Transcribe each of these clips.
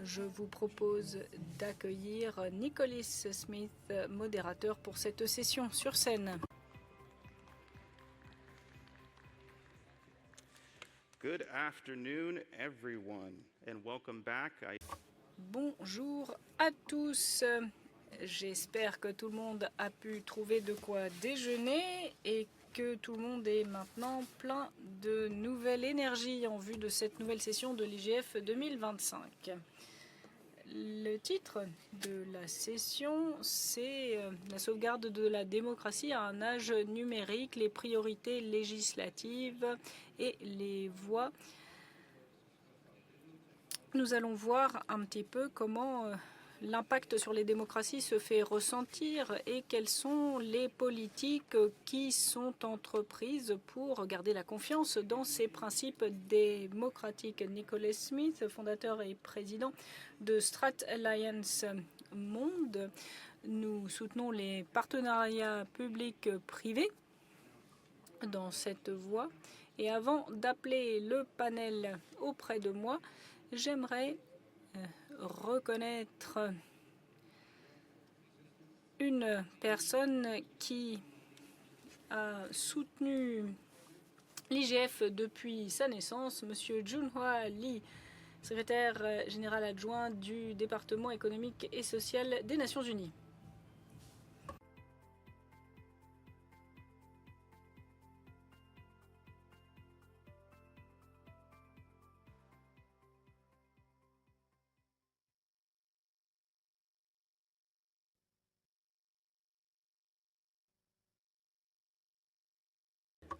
Je vous propose d'accueillir Nicholas Smith, modérateur pour cette session sur scène. Good afternoon, everyone, and welcome back. Bonjour à tous. J'espère que tout le monde a pu trouver de quoi déjeuner et que tout le monde est maintenant plein de nouvelle énergie en vue de cette nouvelle session de l'IGF 2025. Le titre de la session, c'est la sauvegarde de la démocratie à un âge numérique, les priorités législatives et les voies. Nous allons voir un petit peu comment l'impact sur les démocraties se fait ressentir et quelles sont les politiques qui sont entreprises pour garder la confiance dans ces principes démocratiques. Nicholas Smith, fondateur et président de Strat Alliance Monde. Nous soutenons les partenariats publics-privés dans cette voie. Et avant d'appeler le panel auprès de moi, j'aimerais reconnaître une personne qui a soutenu l'IGF depuis sa naissance, M. Junhwa Lee, secrétaire général adjoint du département économique et social des Nations Unies.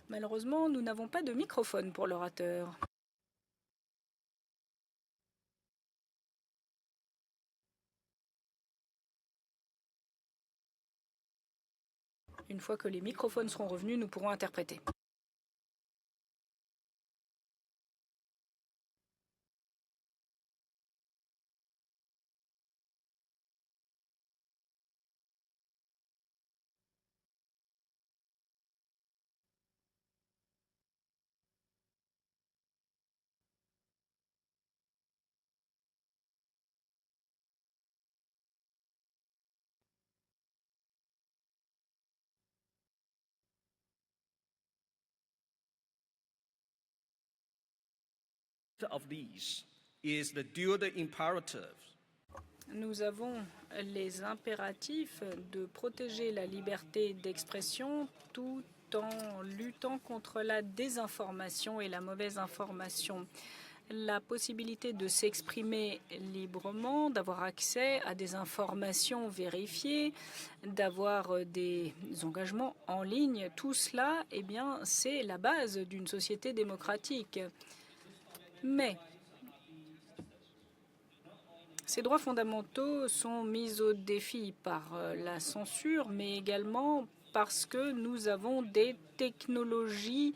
Malheureusement, nous n'avons pas de microphone pour l'orateur. Une fois que les microphones seront revenus, nous pourrons interpréter. Of these is the dual imperative. Nous avons les impératifs de protéger la liberté d'expression tout en luttant contre la désinformation et la mauvaise information. La possibilité de s'exprimer librement, d'avoir accès à des informations vérifiées, d'avoir des engagements en ligne, tout cela, eh bien, c'est la base d'une société démocratique. Mais ces droits fondamentaux sont mis au défi par la censure, mais également parce que nous avons des technologies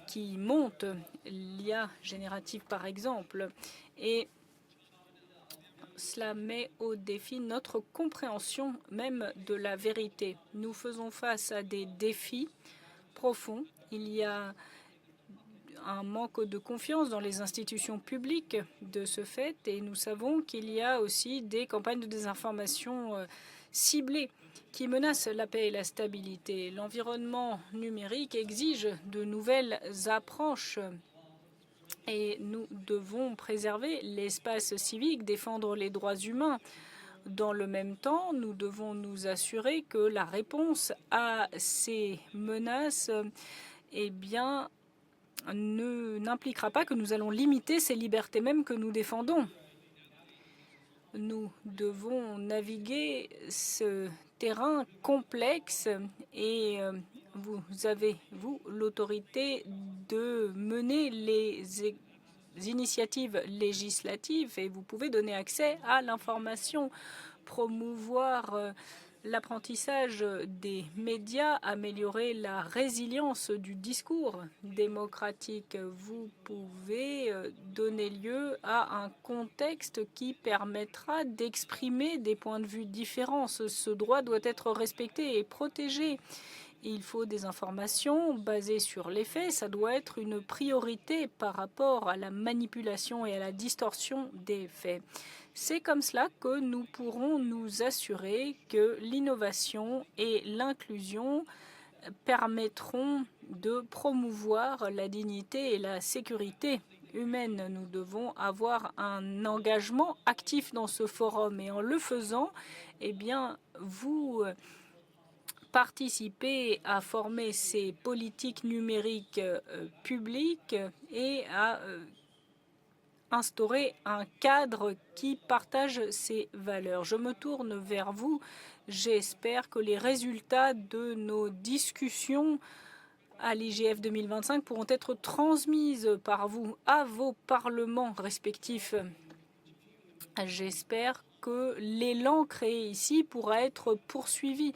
qui montent, l'IA générative par exemple, et cela met au défi notre compréhension même de la vérité. Nous faisons face à des défis profonds. Il y a un manque de confiance dans les institutions publiques de ce fait, et nous savons qu'il y a aussi des campagnes de désinformation ciblées qui menacent la paix et la stabilité. L'environnement numérique exige de nouvelles approches et nous devons préserver l'espace civique, défendre les droits humains. Dans le même temps, nous devons nous assurer que la réponse à ces menaces n'impliquera pas que nous allons limiter ces libertés mêmes que nous défendons. Nous devons naviguer ce terrain complexe et vous avez, vous, l'autorité de mener les initiatives législatives et vous pouvez donner accès à l'information, promouvoir l'apprentissage des médias, améliorer la résilience du discours démocratique. Vous pouvez donner lieu à un contexte qui permettra d'exprimer des points de vue différents. Ce droit doit être respecté et protégé. Il faut des informations basées sur les faits. Ça doit être une priorité par rapport à la manipulation et à la distorsion des faits. C'est comme cela que nous pourrons nous assurer que l'innovation et l'inclusion permettront de promouvoir la dignité et la sécurité humaine. Nous devons avoir un engagement actif dans ce forum et en le faisant, eh bien, vous participez à former ces politiques numériques publiques et à instaurer un cadre qui partage ces valeurs. Je me tourne vers vous. J'espère que les résultats de nos discussions à l'IGF 2025 pourront être transmises par vous à vos parlements respectifs. J'espère que l'élan créé ici pourra être poursuivi.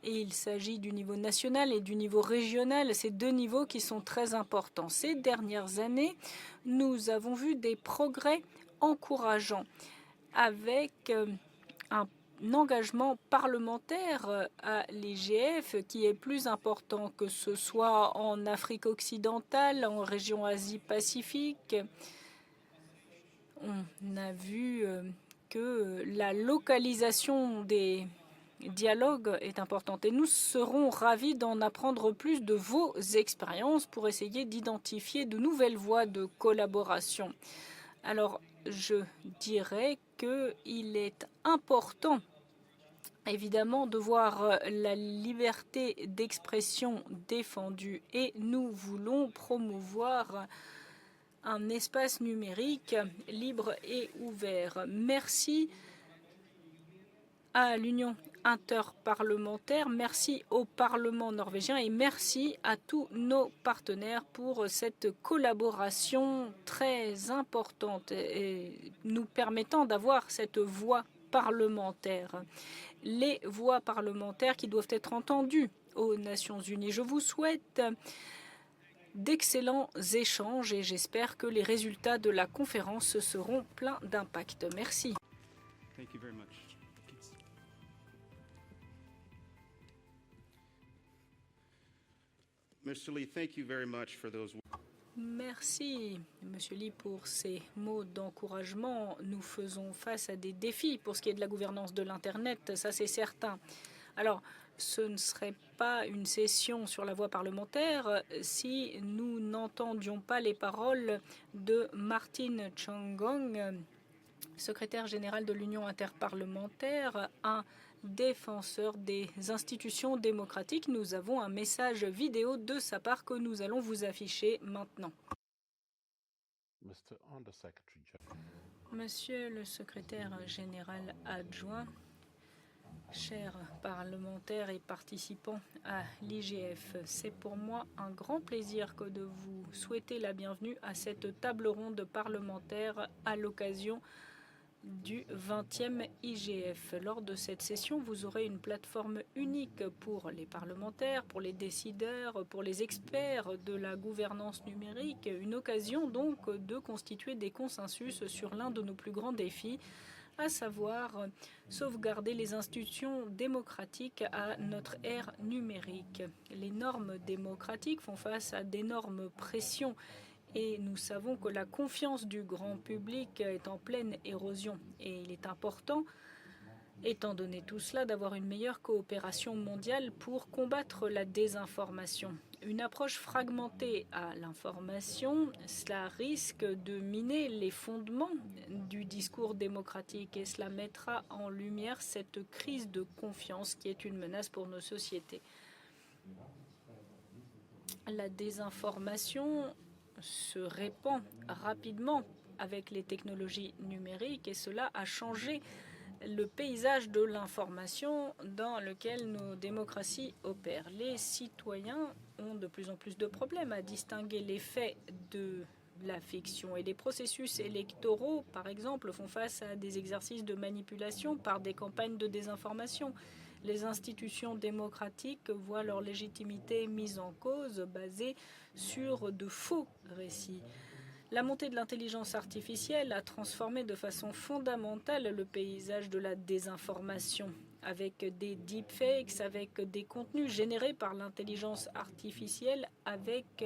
Et il s'agit du niveau national et du niveau régional, ces deux niveaux qui sont très importants. Ces dernières années, nous avons vu des progrès encourageants avec un engagement parlementaire à l'IGF qui est plus important, que ce soit en Afrique occidentale, en région Asie-Pacifique. On a vu que la localisation des dialogue est importante et nous serons ravis d'en apprendre plus de vos expériences pour essayer d'identifier de nouvelles voies de collaboration. Alors, je dirais qu'il est important, évidemment, de voir la liberté d'expression défendue et nous voulons promouvoir un espace numérique libre et ouvert. Merci à l'Union interparlementaire, merci au Parlement norvégien et merci à tous nos partenaires pour cette collaboration très importante et nous permettant d'avoir cette voix parlementaire. Les voix parlementaires qui doivent être entendues aux Nations Unies. Je vous souhaite d'excellents échanges et j'espère que les résultats de la conférence seront pleins d'impact. Merci. Thank you very much. Mr. Lee, thank you very much for those. Merci, Monsieur Lee, pour ces mots d'encouragement. Nous faisons face à des défis pour ce qui est de la gouvernance de l'Internet, ça c'est certain. Alors, ce ne serait pas une session sur la voie parlementaire si nous n'entendions pas les paroles de Martin Chongong, secrétaire général de l'Union interparlementaire, un défenseur des institutions démocratiques. Nous avons un message vidéo de sa part que nous allons vous afficher maintenant. Monsieur le secrétaire général adjoint, chers parlementaires et participants à l'IGF, c'est pour moi un grand plaisir que de vous souhaiter la bienvenue à cette table ronde parlementaire à l'occasion du 20e IGF. Lors de cette session, vous aurez une plateforme unique pour les parlementaires, pour les décideurs, pour les experts de la gouvernance numérique, une occasion donc de constituer des consensus sur l'un de nos plus grands défis, à savoir sauvegarder les institutions démocratiques à notre ère numérique. Les normes démocratiques font face à d'énormes pressions et nous savons que la confiance du grand public est en pleine érosion. Et il est important, étant donné tout cela, d'avoir une meilleure coopération mondiale pour combattre la désinformation. Une approche fragmentée à l'information, cela risque de miner les fondements du discours démocratique et cela mettra en lumière cette crise de confiance qui est une menace pour nos sociétés. La désinformation se répand rapidement avec les technologies numériques et cela a changé le paysage de l'information dans lequel nos démocraties opèrent. Les citoyens ont de plus en plus de problèmes à distinguer les faits de la fiction et les processus électoraux, par exemple, font face à des exercices de manipulation par des campagnes de désinformation. Les institutions démocratiques voient leur légitimité mise en cause basée sur de faux récits. La montée de l'intelligence artificielle a transformé de façon fondamentale le paysage de la désinformation, avec des deepfakes, avec des contenus générés par l'intelligence artificielle, avec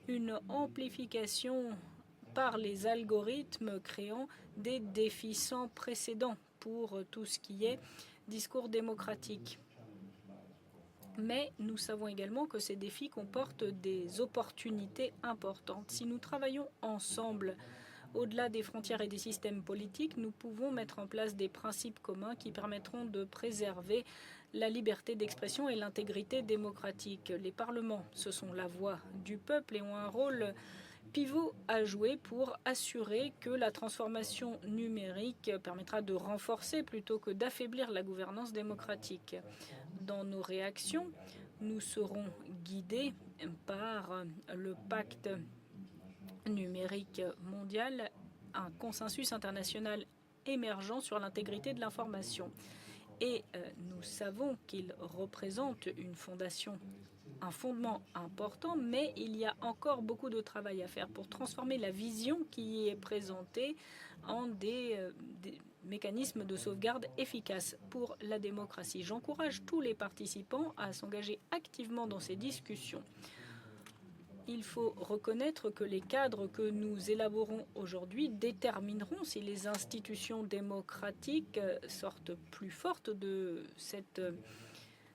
une amplification par les algorithmes créant des défis sans précédent pour tout ce qui est discours démocratique. Mais nous savons également que ces défis comportent des opportunités importantes. Si nous travaillons ensemble, au-delà des frontières et des systèmes politiques, nous pouvons mettre en place des principes communs qui permettront de préserver la liberté d'expression et l'intégrité démocratique. Les parlements, ce sont la voix du peuple et ont un rôle pivot à jouer pour assurer que la transformation numérique permettra de renforcer plutôt que d'affaiblir la gouvernance démocratique. Dans nos réactions, nous serons guidés par le pacte numérique mondial, un consensus international émergent sur l'intégrité de l'information. Et nous savons qu'il représente une fondation, un fondement important, mais il y a encore beaucoup de travail à faire pour transformer la vision qui est présentée en des mécanismes de sauvegarde efficaces pour la démocratie. J'encourage tous les participants à s'engager activement dans ces discussions. Il faut reconnaître que les cadres que nous élaborons aujourd'hui détermineront si les institutions démocratiques sortent plus fortes de cette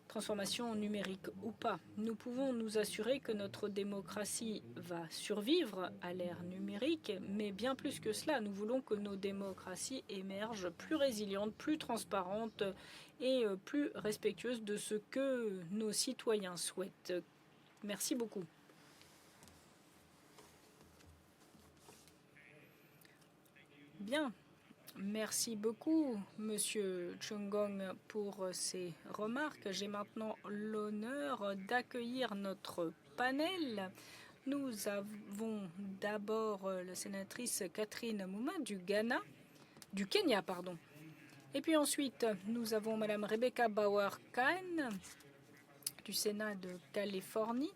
transformation numérique ou pas. Nous pouvons nous assurer que notre démocratie va survivre à l'ère numérique, mais bien plus que cela, nous voulons que nos démocraties émergent plus résilientes, plus transparentes et plus respectueuses de ce que nos citoyens souhaitent. Merci beaucoup. Bien. Merci beaucoup, Monsieur Chung-Gong, pour ces remarques. J'ai maintenant l'honneur d'accueillir notre panel. Nous avons d'abord la sénatrice Catherine Mouma du Kenya, pardon. Et puis ensuite, nous avons Madame Rebecca Bauer-Kahn du Sénat de Californie,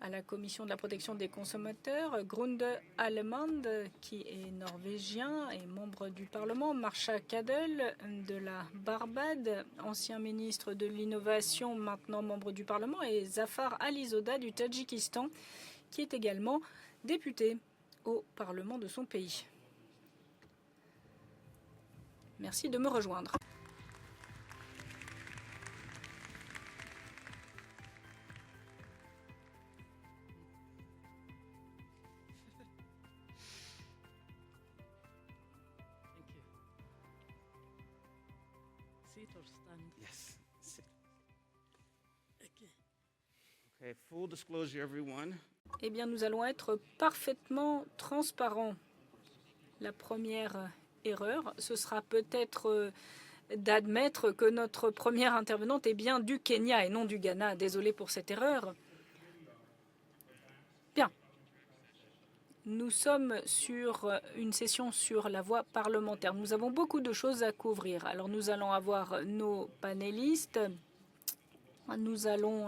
à la Commission de la protection des consommateurs, Grunde Allemand, qui est norvégien et membre du Parlement, Marsha Cadel de la Barbade, ancien ministre de l'Innovation, maintenant membre du Parlement, et Zafar Alizoda du Tadjikistan, qui est également député au Parlement de son pays. Merci de me rejoindre. Yes. Okay, full disclosure, everyone. Eh bien, nous allons être parfaitement transparents. La première erreur, ce sera peut-être d'admettre que notre première intervenante est bien du Kenya et non du Ghana. Désolé pour cette erreur. Bien. Nous sommes sur une session sur la voie parlementaire. Nous avons beaucoup de choses à couvrir. Alors, nous allons avoir nos panélistes. Nous allons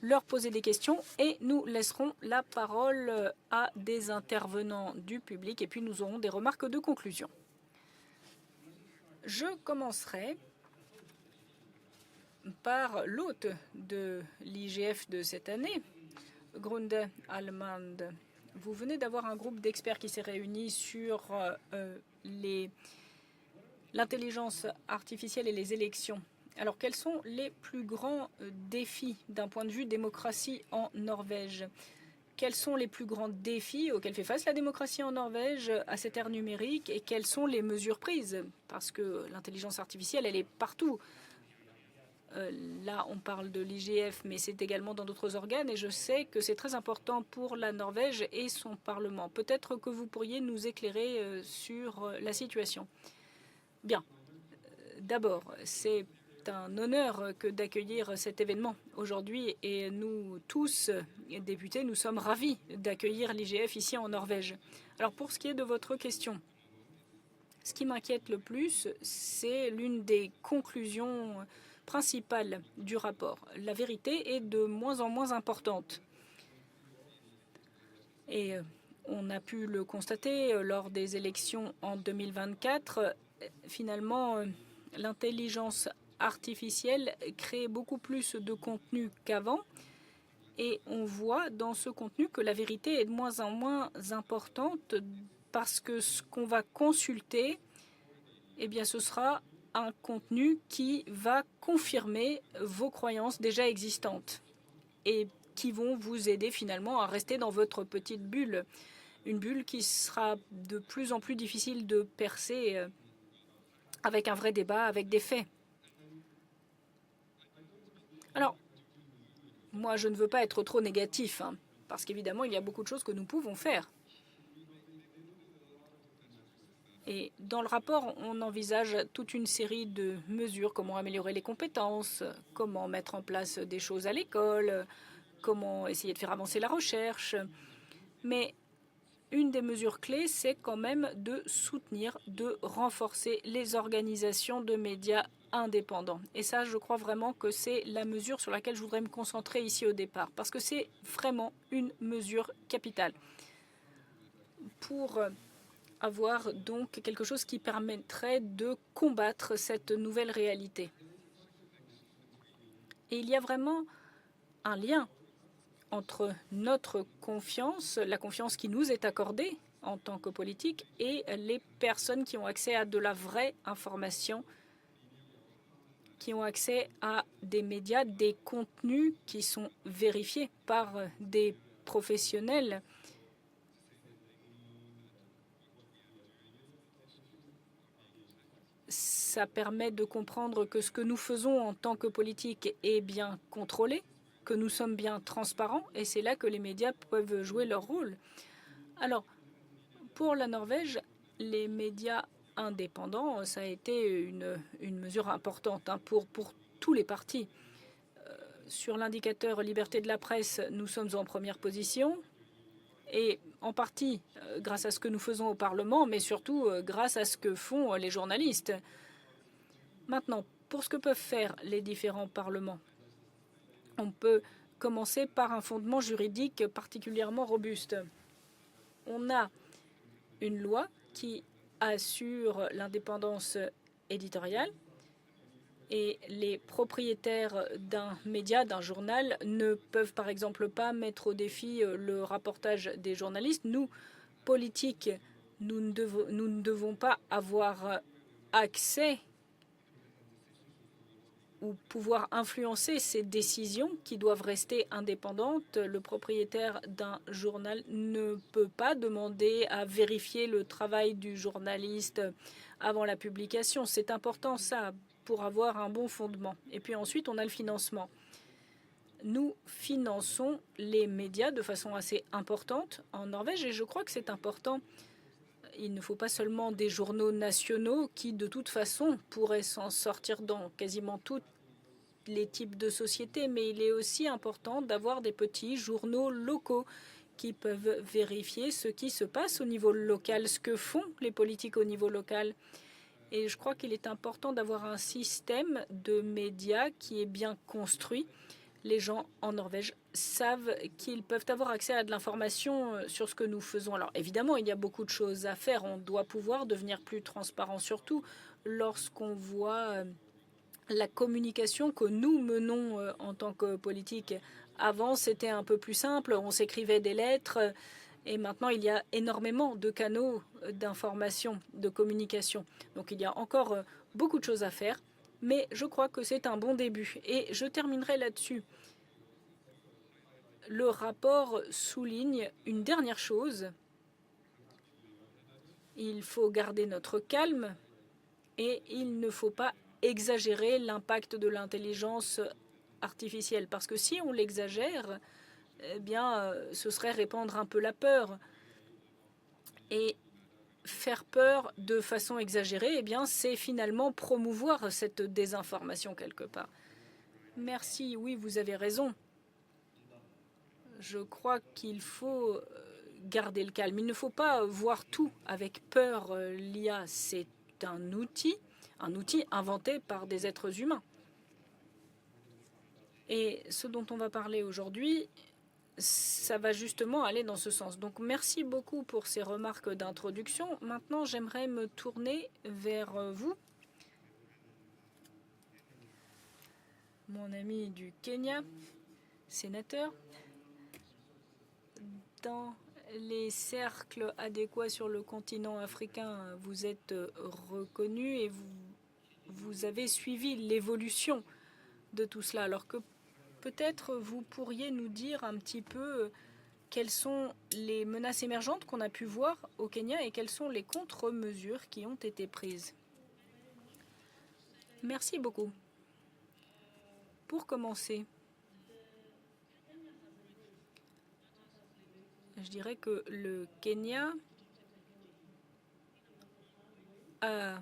leur poser des questions et nous laisserons la parole à des intervenants du public et puis nous aurons des remarques de conclusion. Je commencerai par l'hôte de l'IGF de cette année, Grunde Allemand. Vous venez d'avoir un groupe d'experts qui s'est réuni sur l'intelligence artificielle et les élections. Alors, quels sont les plus grands défis d'un point de vue démocratie en Norvège? Quels sont les plus grands défis auxquels fait face la démocratie en Norvège à cette ère numérique et quelles sont les mesures prises? Parce que l'intelligence artificielle, elle est partout. Là, on parle de l'IGF, mais c'est également dans d'autres organes et je sais que c'est très important pour la Norvège et son Parlement. Peut-être que vous pourriez nous éclairer sur la situation. Bien. D'abord, c'est un honneur que d'accueillir cet événement aujourd'hui et nous tous, députés, nous sommes ravis d'accueillir l'IGF ici en Norvège. Alors pour ce qui est de votre question, ce qui m'inquiète le plus, c'est l'une des conclusions principales du rapport. La vérité est de moins en moins importante. Et On a pu le constater lors des élections en 2024. Finalement, l'intelligence artificielle crée beaucoup plus de contenu qu'avant. Et on voit dans ce contenu que la vérité est de moins en moins importante parce que ce qu'on va consulter, eh bien, ce sera un contenu qui va confirmer vos croyances déjà existantes et qui vont vous aider finalement à rester dans votre petite bulle. Une bulle qui sera de plus en plus difficile de percer avec un vrai débat, avec des faits. Alors, moi, je ne veux pas être trop négatif, parce qu'évidemment, il y a beaucoup de choses que nous pouvons faire. Et dans le rapport, on envisage toute une série de mesures, comment améliorer les compétences, comment mettre en place des choses à l'école, comment essayer de faire avancer la recherche. Mais une des mesures clés, c'est quand même de soutenir, de renforcer les organisations de médias indépendants. Et ça, je crois vraiment que c'est la mesure sur laquelle je voudrais me concentrer ici au départ, parce que c'est vraiment une mesure capitale pour avoir donc quelque chose qui permettrait de combattre cette nouvelle réalité. Et il y a vraiment un lien entre notre confiance, la confiance qui nous est accordée en tant que politique, et les personnes qui ont accès à de la vraie information, qui ont accès à des médias, des contenus qui sont vérifiés par des professionnels. Ça permet de comprendre que ce que nous faisons en tant que politique est bien contrôlé, que nous sommes bien transparents, et c'est là que les médias peuvent jouer leur rôle. Alors, pour la Norvège, les médias indépendants, ça a été une mesure importante pour tous les partis. Sur l'indicateur liberté de la presse, nous sommes en première position, et en partie grâce à ce que nous faisons au Parlement, mais surtout grâce à ce que font les journalistes. Maintenant, pour ce que peuvent faire les différents parlements, on peut commencer par un fondement juridique particulièrement robuste. On a une loi qui assure l'indépendance éditoriale et les propriétaires d'un média, d'un journal, ne peuvent par exemple pas mettre au défi le rapportage des journalistes. Nous, politiques, nous ne devons pas avoir accès ou pouvoir influencer ces décisions qui doivent rester indépendantes. Le propriétaire d'un journal ne peut pas demander à vérifier le travail du journaliste avant la publication. C'est important, ça, pour avoir un bon fondement. Et puis ensuite, on a le financement. Nous finançons les médias de façon assez importante en Norvège et je crois que c'est important. Il ne faut pas seulement des journaux nationaux qui, de toute façon, pourraient s'en sortir dans quasiment tous les types de sociétés, mais il est aussi important d'avoir des petits journaux locaux qui peuvent vérifier ce qui se passe au niveau local, ce que font les politiques au niveau local. Et je crois qu'il est important d'avoir un système de médias qui est bien construit. Les gens en Norvège savent qu'ils peuvent avoir accès à de l'information sur ce que nous faisons. Alors évidemment, il y a beaucoup de choses à faire. On doit pouvoir devenir plus transparent, surtout lorsqu'on voit la communication que nous menons en tant que politique. Avant, c'était un peu plus simple. On s'écrivait des lettres. Et maintenant, il y a énormément de canaux d'information, de communication. Donc il y a encore beaucoup de choses à faire. Mais je crois que c'est un bon début. Et je terminerai là-dessus. Le rapport souligne une dernière chose. Il faut garder notre calme et il ne faut pas exagérer l'impact de l'intelligence artificielle. Parce que si on l'exagère, eh bien, ce serait répandre un peu la peur. Et faire peur de façon exagérée, eh bien, c'est finalement promouvoir cette désinformation quelque part. Merci, oui, vous avez raison. Je crois qu'il faut garder le calme. Il ne faut pas voir tout avec peur. L'IA, c'est un outil inventé par des êtres humains. Et ce dont on va parler aujourd'hui, ça va justement aller dans ce sens. Donc merci beaucoup pour ces remarques d'introduction. Maintenant, j'aimerais me tourner vers vous, mon ami du Kenya, sénateur. Dans les cercles adéquats sur le continent africain, vous êtes reconnu et vous avez suivi l'évolution de tout cela. Alors que peut-être vous pourriez nous dire un petit peu quelles sont les menaces émergentes qu'on a pu voir au Kenya et quelles sont les contre-mesures qui ont été prises. Merci beaucoup. Pour commencer, je dirais que le Kenya a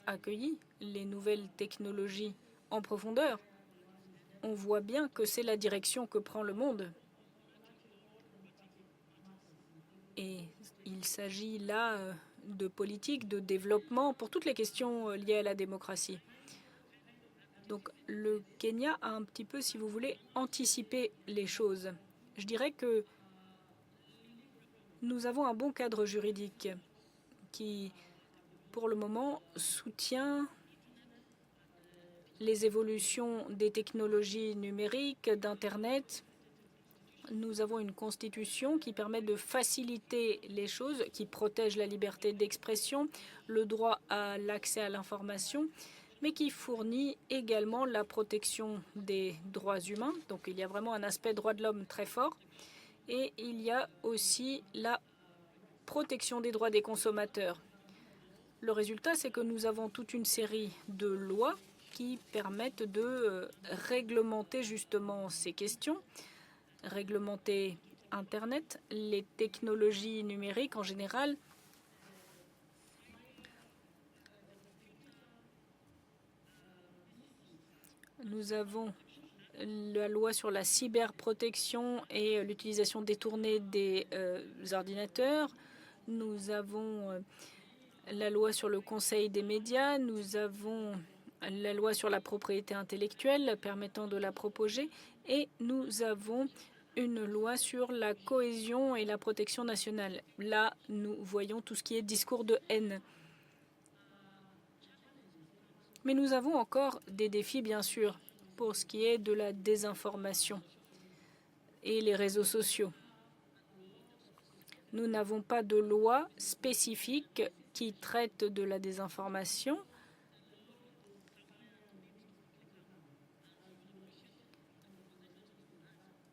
accueilli les nouvelles technologies en profondeur. On voit bien que c'est la direction que prend le monde. Et il s'agit là de politique, de développement pour toutes les questions liées à la démocratie. Donc le Kenya a un petit peu, si vous voulez, anticipé les choses. Je dirais que nous avons un bon cadre juridique qui, pour le moment, soutient les évolutions des technologies numériques, d'Internet. Nous avons une constitution qui permet de faciliter les choses, qui protège la liberté d'expression, le droit à l'accès à l'information, mais qui fournit également la protection des droits humains. Donc il y a vraiment un aspect droit de l'homme très fort. Et il y a aussi la protection des droits des consommateurs. Le résultat, c'est que nous avons toute une série de lois qui permettent de réglementer justement ces questions, réglementer Internet, les technologies numériques en général. Nous avons la loi sur la cyberprotection et l'utilisation détournée des ordinateurs. Nous avons la loi sur le conseil des médias. Nous avons la loi sur la propriété intellectuelle permettant de la propager. Et nous avons une loi sur la cohésion et la protection nationale. Là, nous voyons tout ce qui est discours de haine. Mais nous avons encore des défis, bien sûr, pour ce qui est de la désinformation et les réseaux sociaux. Nous n'avons pas de loi spécifique qui traite de la désinformation.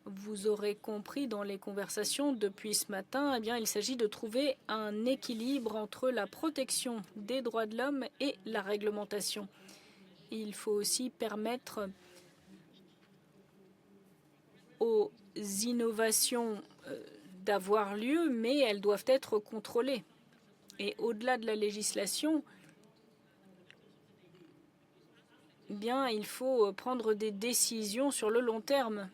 Vous aurez compris dans les conversations depuis ce matin, eh bien, il s'agit de trouver un équilibre entre la protection des droits de l'homme et la réglementation. Il faut aussi permettre aux innovations d'avoir lieu, mais elles doivent être contrôlées. Et au-delà de la législation, eh bien, il faut prendre des décisions sur le long terme.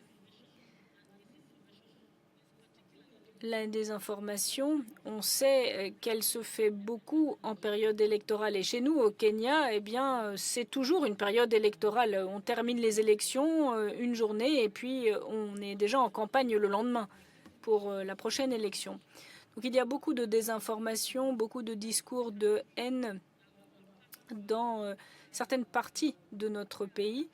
La désinformation, on sait qu'elle se fait beaucoup en période électorale. Et chez nous, au Kenya, eh bien, c'est toujours une période électorale. On termine les élections une journée et puis on est déjà en campagne le lendemain pour la prochaine élection. Donc il y a beaucoup de désinformation, beaucoup de discours de haine dans certaines parties de notre pays.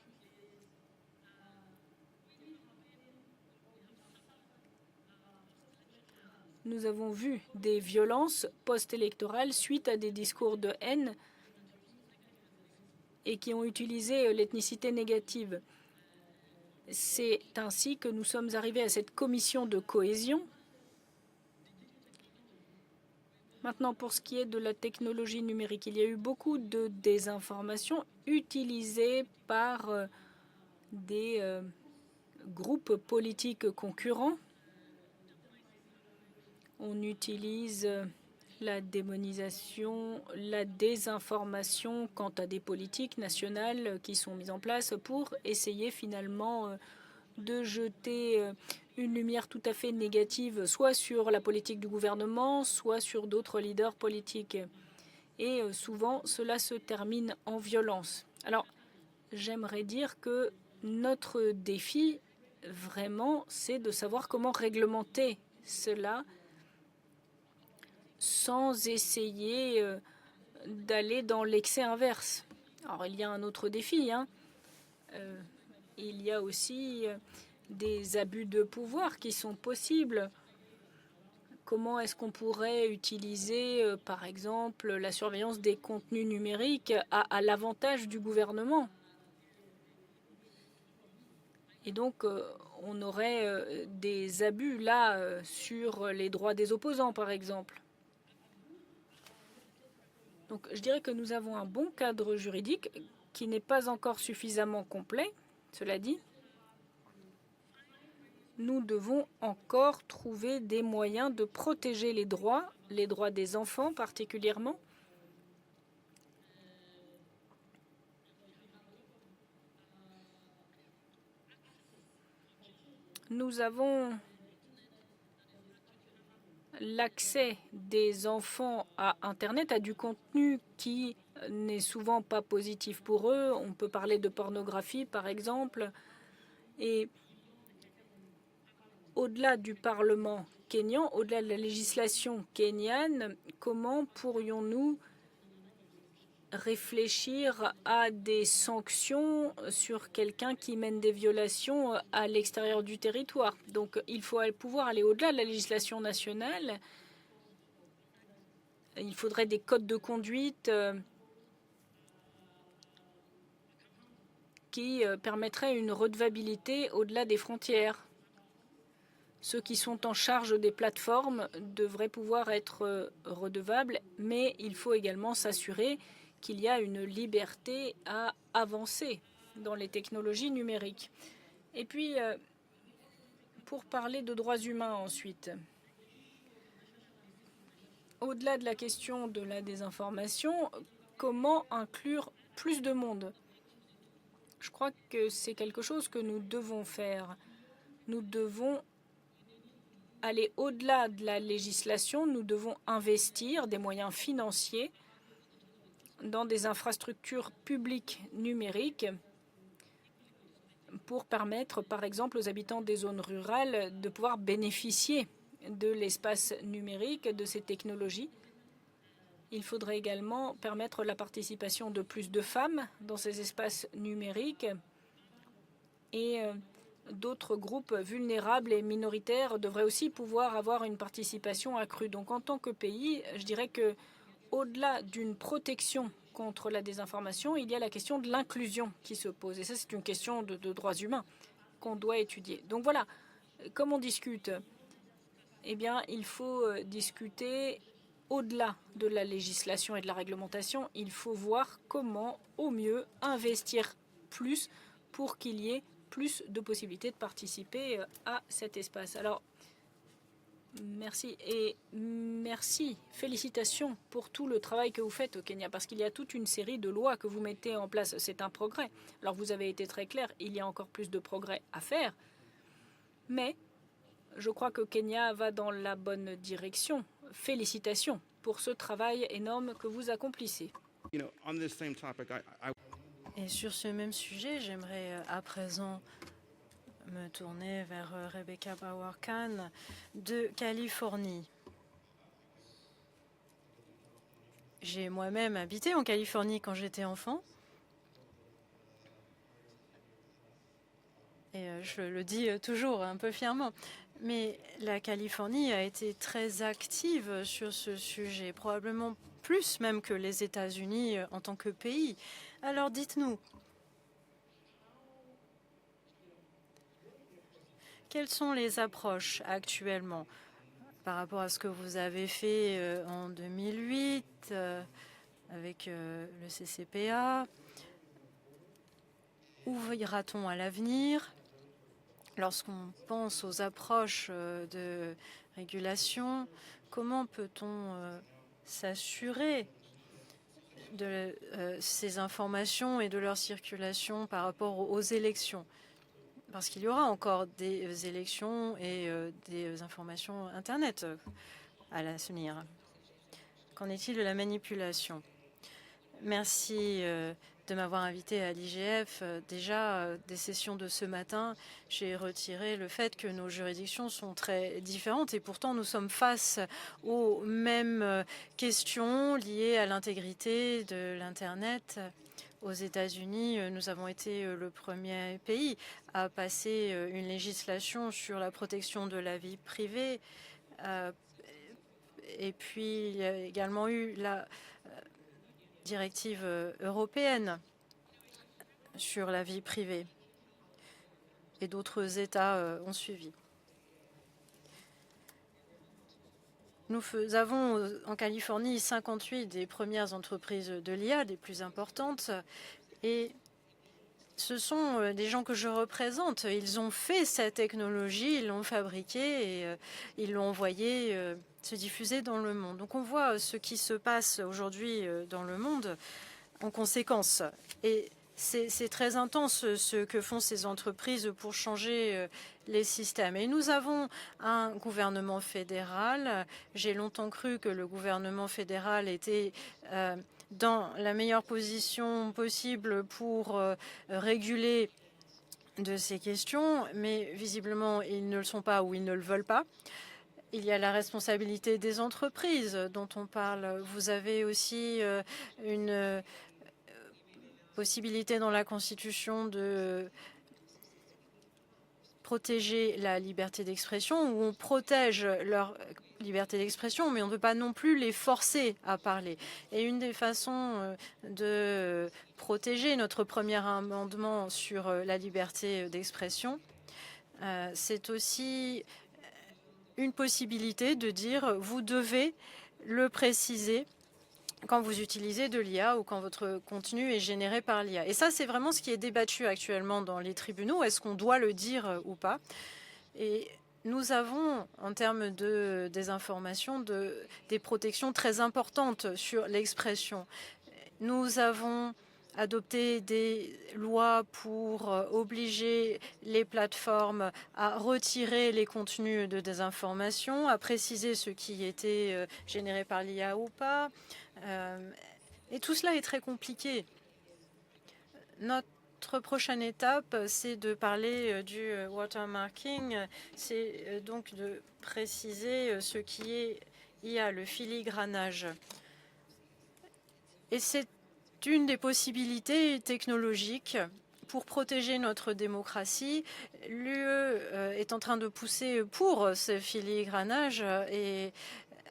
Nous avons vu des violences post-électorales suite à des discours de haine et qui ont utilisé l'ethnicité négative. C'est ainsi que nous sommes arrivés à cette commission de cohésion. Maintenant, pour ce qui est de la technologie numérique, il y a eu beaucoup de désinformation utilisée par des groupes politiques concurrents. On utilise la démonisation, la désinformation quant à des politiques nationales qui sont mises en place pour essayer finalement de jeter une lumière tout à fait négative, soit sur la politique du gouvernement, soit sur d'autres leaders politiques. Et souvent, cela se termine en violence. Alors, j'aimerais dire que notre défi vraiment, c'est de savoir comment réglementer cela sans essayer d'aller dans l'excès inverse. Alors, il y a un autre défi, hein. Il y a aussi des abus de pouvoir qui sont possibles. Comment est-ce qu'on pourrait utiliser, par exemple, la surveillance des contenus numériques à l'avantage du gouvernement? Et donc, on aurait des abus là sur les droits des opposants, par exemple. Donc, je dirais que nous avons un bon cadre juridique qui n'est pas encore suffisamment complet. Cela dit, nous devons encore trouver des moyens de protéger les droits des enfants particulièrement. Nous avons l'accès des enfants à Internet, à du contenu qui n'est souvent pas positif pour eux. On peut parler de pornographie, par exemple. Et au-delà du Parlement kényan, au-delà de la législation kenyane, comment pourrions-nous réfléchir à des sanctions sur quelqu'un qui mène des violations à l'extérieur du territoire? Donc il faut pouvoir aller au-delà de la législation nationale. Il faudrait des codes de conduite qui permettraient une redevabilité au-delà des frontières. Ceux qui sont en charge des plateformes devraient pouvoir être redevables, mais il faut également s'assurer qu'il y a une liberté à avancer dans les technologies numériques. Et puis, pour parler de droits humains ensuite, au-delà de la question de la désinformation, comment inclure plus de monde? Je crois que c'est quelque chose que nous devons faire. Nous devons aller au-delà de la législation, nous devons investir des moyens financiers dans des infrastructures publiques numériques pour permettre, par exemple, aux habitants des zones rurales de pouvoir bénéficier de l'espace numérique, de ces technologies. Il faudrait également permettre la participation de plus de femmes dans ces espaces numériques et d'autres groupes vulnérables et minoritaires devraient aussi pouvoir avoir une participation accrue. Donc en tant que pays, je dirais que au-delà d'une protection contre la désinformation, il y a la question de l'inclusion qui se pose. Et ça, c'est une question de droits humains qu'on doit étudier. Donc voilà, comme on discute, eh bien, il faut discuter au-delà de la législation et de la réglementation. Il faut voir comment, au mieux, investir plus pour qu'il y ait plus de possibilités de participer à cet espace. Alors, merci et merci, félicitations pour tout le travail que vous faites au Kenya, parce qu'il y a toute une série de lois que vous mettez en place. C'est un progrès. Alors, vous avez été très clair, il y a encore plus de progrès à faire, mais je crois que Kenya va dans la bonne direction. Félicitations pour ce travail énorme que vous accomplissez. On this same topic, Et sur ce même sujet, j'aimerais à présent me tourner vers Rebecca Bauer-Kahn de Californie. J'ai moi-même habité en Californie quand j'étais enfant. Et je le dis toujours un peu fièrement. Mais la Californie a été très active sur ce sujet, probablement plus même que les États-Unis en tant que pays. Alors dites-nous, quelles sont les approches actuellement par rapport à ce que vous avez fait en 2008 avec le CCPA? Où ira-t-on à l'avenir? Lorsqu'on pense aux approches de régulation, comment peut-on s'assurer de ces informations et de leur circulation par rapport aux élections? Parce qu'il y aura encore des élections et des informations Internet à l'avenir. Qu'en est-il de la manipulation? Merci de m'avoir invité à l'IGF. Déjà, des sessions de ce matin, j'ai retiré le fait que nos juridictions sont très différentes et pourtant nous sommes face aux mêmes questions liées à l'intégrité de l'Internet. Aux États-Unis, nous avons été le premier pays à passer une législation sur la protection de la vie privée. Et puis, il y a également eu la directive européenne sur la vie privée. Et d'autres États ont suivi. Nous avons en Californie 58 des premières entreprises de l'IA, des plus importantes. Et ce sont des gens que je représente. Ils ont fait cette technologie, ils l'ont fabriquée et ils l'ont envoyée se diffuser dans le monde. Donc on voit ce qui se passe aujourd'hui dans le monde en conséquence. Et c'est très intense ce que font ces entreprises pour changer les systèmes. Et nous avons un gouvernement fédéral. J'ai longtemps cru que le gouvernement fédéral était dans la meilleure position possible pour réguler de ces questions, mais visiblement ils ne le sont pas ou ils ne le veulent pas. Il y a la responsabilité des entreprises dont on parle. Vous avez aussi une possibilité dans la Constitution de protéger la liberté d'expression, où on protège leur liberté d'expression, mais on ne peut pas non plus les forcer à parler. Et une des façons de protéger notre premier amendement sur la liberté d'expression, c'est aussi une possibilité de dire vous devez le préciser quand vous utilisez de l'IA ou quand votre contenu est généré par l'IA. Et ça, c'est vraiment ce qui est débattu actuellement dans les tribunaux. Est-ce qu'on doit le dire ou pas? Et nous avons, en termes de désinformation, des protections très importantes sur l'expression. Nous avons adopté des lois pour obliger les plateformes à retirer les contenus de désinformation, à préciser ce qui était généré par l'IA ou pas. Et tout cela est très compliqué. Notre prochaine étape, c'est de parler du watermarking, c'est donc de préciser ce qui est IA, le filigranage. Et c'est une des possibilités technologiques pour protéger notre démocratie. L'UE est en train de pousser pour ce filigranage et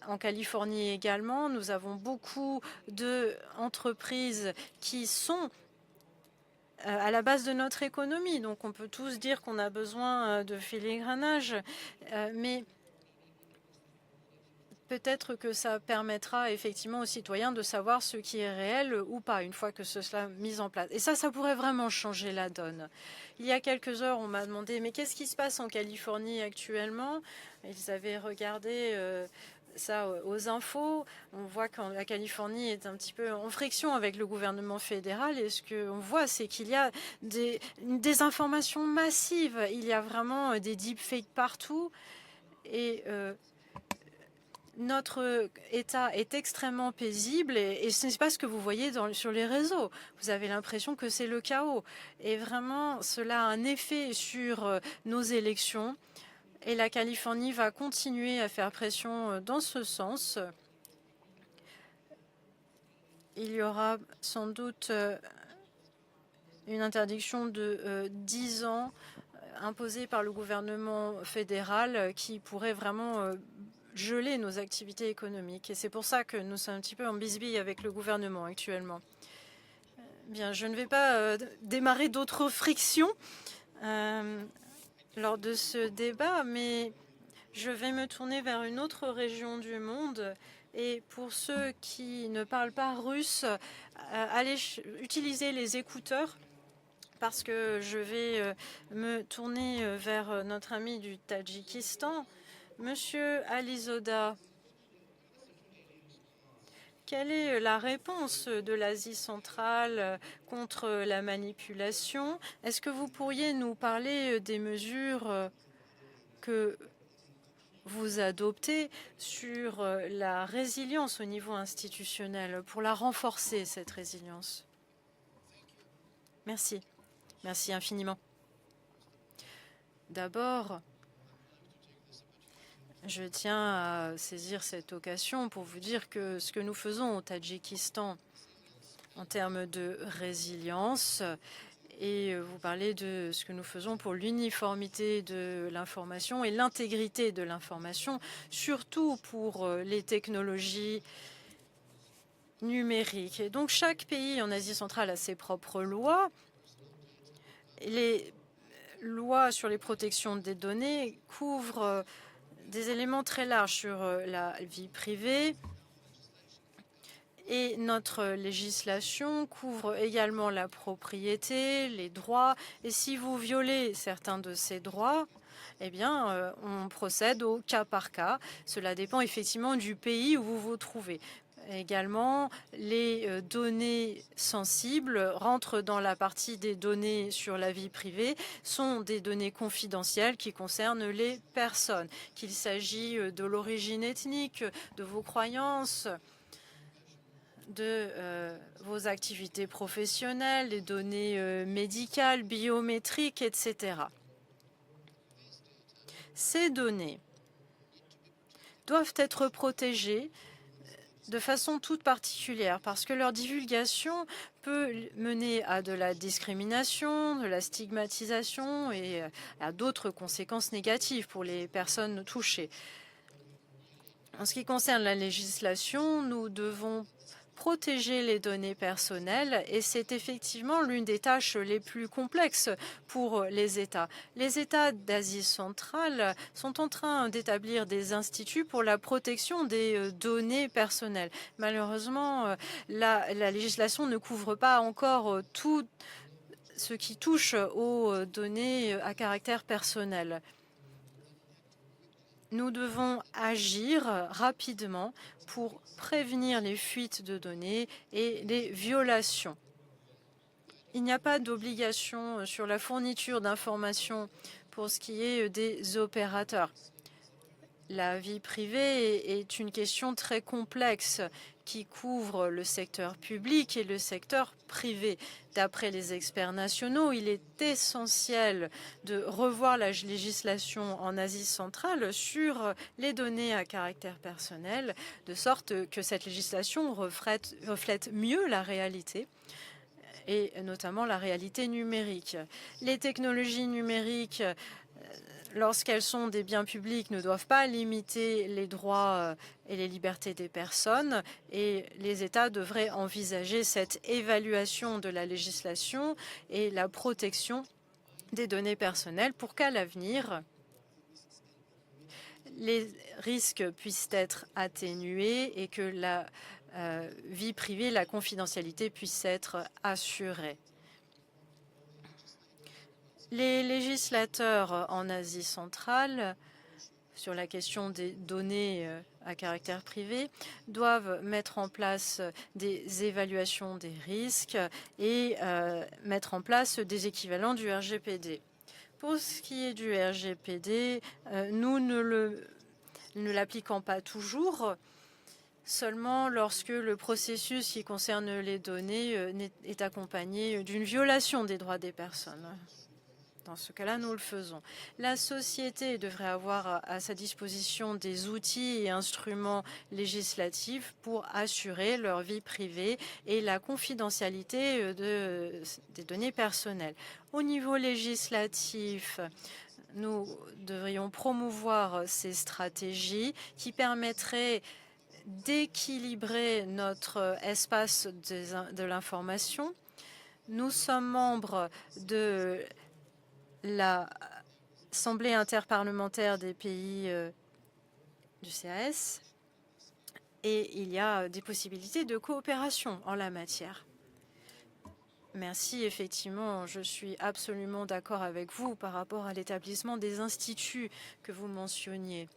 en Californie également, nous avons beaucoup d'entreprises qui sont à la base de notre économie. Donc on peut tous dire qu'on a besoin de filigranage, mais peut-être que ça permettra effectivement aux citoyens de savoir ce qui est réel ou pas une fois que ce sera mis en place. Et ça pourrait vraiment changer la donne. Il y a quelques heures, on m'a demandé mais qu'est-ce qui se passe en Californie actuellement? Ils avaient regardé ça aux infos. On voit que la Californie est un petit peu en friction avec le gouvernement fédéral. Et ce qu'on voit, c'est qu'il y a une désinformation massive. Il y a vraiment des deepfakes partout. Et notre État est extrêmement paisible et ce n'est pas ce que vous voyez sur les réseaux. Vous avez l'impression que c'est le chaos. Et vraiment, cela a un effet sur nos élections. Et la Californie va continuer à faire pression dans ce sens. Il y aura sans doute une interdiction de 10 ans imposée par le gouvernement fédéral qui pourrait vraiment geler nos activités économiques. Et c'est pour ça que nous sommes un petit peu en bisbille avec le gouvernement actuellement. Bien, je ne vais pas démarrer d'autres frictions lors de ce débat, mais je vais me tourner vers une autre région du monde. Et pour ceux qui ne parlent pas russe, allez utiliser les écouteurs parce que je vais me tourner vers notre ami du Tadjikistan. Monsieur Alizoda, quelle est la réponse de l'Asie centrale contre la manipulation? Est-ce que vous pourriez nous parler des mesures que vous adoptez sur la résilience au niveau institutionnel pour la renforcer, cette résilience? Merci. Merci infiniment. D'abord, je tiens à saisir cette occasion pour vous dire que ce que nous faisons au Tadjikistan en termes de résilience, et vous parlez de ce que nous faisons pour l'uniformité de l'information et l'intégrité de l'information, surtout pour les technologies numériques. Et donc chaque pays en Asie centrale a ses propres lois. Les lois sur les protections des données couvrent des éléments très larges sur la vie privée, et notre législation couvre également la propriété, les droits. Et si vous violez certains de ces droits, eh bien, on procède au cas par cas. Cela dépend effectivement du pays où vous vous trouvez. Également, les données sensibles rentrent dans la partie des données sur la vie privée, sont des données confidentielles qui concernent les personnes, qu'il s'agit de l'origine ethnique, de vos croyances, de vos activités professionnelles, les données médicales, biométriques, etc. Ces données doivent être protégées de façon toute particulière parce que leur divulgation peut mener à de la discrimination, de la stigmatisation et à d'autres conséquences négatives pour les personnes touchées. En ce qui concerne la législation, nous devons protéger les données personnelles et c'est effectivement l'une des tâches les plus complexes pour les États. Les États d'Asie centrale sont en train d'établir des instituts pour la protection des données personnelles. Malheureusement, la législation ne couvre pas encore tout ce qui touche aux données à caractère personnel. Nous devons agir rapidement pour prévenir les fuites de données et les violations. Il n'y a pas d'obligation sur la fourniture d'informations pour ce qui est des opérateurs. La vie privée est une question très complexe qui couvre le secteur public et le secteur privé. D'après les experts nationaux, il est essentiel de revoir la législation en Asie centrale sur les données à caractère personnel, de sorte que cette législation reflète mieux la réalité, et notamment la réalité numérique. Les technologies numériques, lorsqu'elles sont des biens publics, ne doivent pas limiter les droits et les libertés des personnes et les États devraient envisager cette évaluation de la législation et la protection des données personnelles pour qu'à l'avenir, les risques puissent être atténués et que la vie privée, la confidentialité puisse être assurée. Les législateurs en Asie centrale, sur la question des données à caractère privé, doivent mettre en place des évaluations des risques et mettre en place des équivalents du RGPD. Pour ce qui est du RGPD, nous ne l'appliquons pas toujours, seulement lorsque le processus qui concerne les données est accompagné d'une violation des droits des personnes. Dans ce cas-là, nous le faisons. La société devrait avoir à sa disposition des outils et instruments législatifs pour assurer leur vie privée et la confidentialité des données personnelles. Au niveau législatif, nous devrions promouvoir ces stratégies qui permettraient d'équilibrer notre espace de l'information. Nous sommes membres de l'Assemblée interparlementaire des pays du CAS et il y a des possibilités de coopération en la matière. Merci, effectivement, je suis absolument d'accord avec vous par rapport à l'établissement des instituts que vous mentionniez.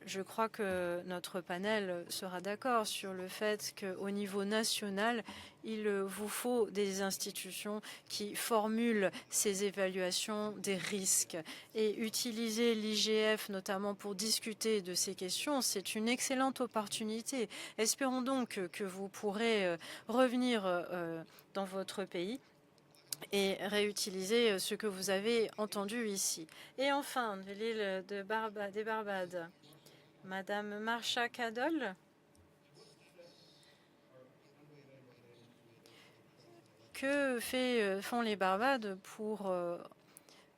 Je crois que notre panel sera d'accord sur le fait qu'au niveau national, il vous faut des institutions qui formulent ces évaluations des risques. Et utiliser l'IGF notamment pour discuter de ces questions, c'est une excellente opportunité. Espérons donc que vous pourrez revenir dans votre pays et réutiliser ce que vous avez entendu ici. Et enfin, de l'île des Barbades, Madame Marsha Cadol. Que font les Barbades pour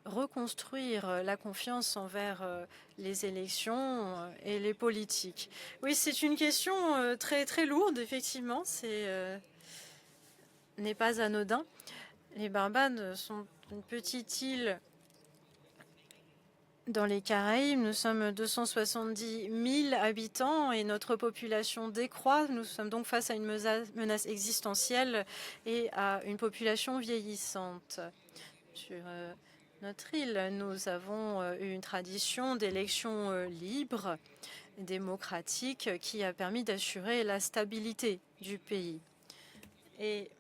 reconstruire la confiance envers les élections et les politiques? Oui, c'est une question très, très lourde, effectivement. N'est pas anodin. Les Barbades sont une petite île dans les Caraïbes. Nous sommes 270 000 habitants et notre population décroît. Nous sommes donc face à une menace existentielle et à une population vieillissante. Sur notre île, nous avons eu une tradition d'élections libres, démocratiques, qui a permis d'assurer la stabilité du pays. Et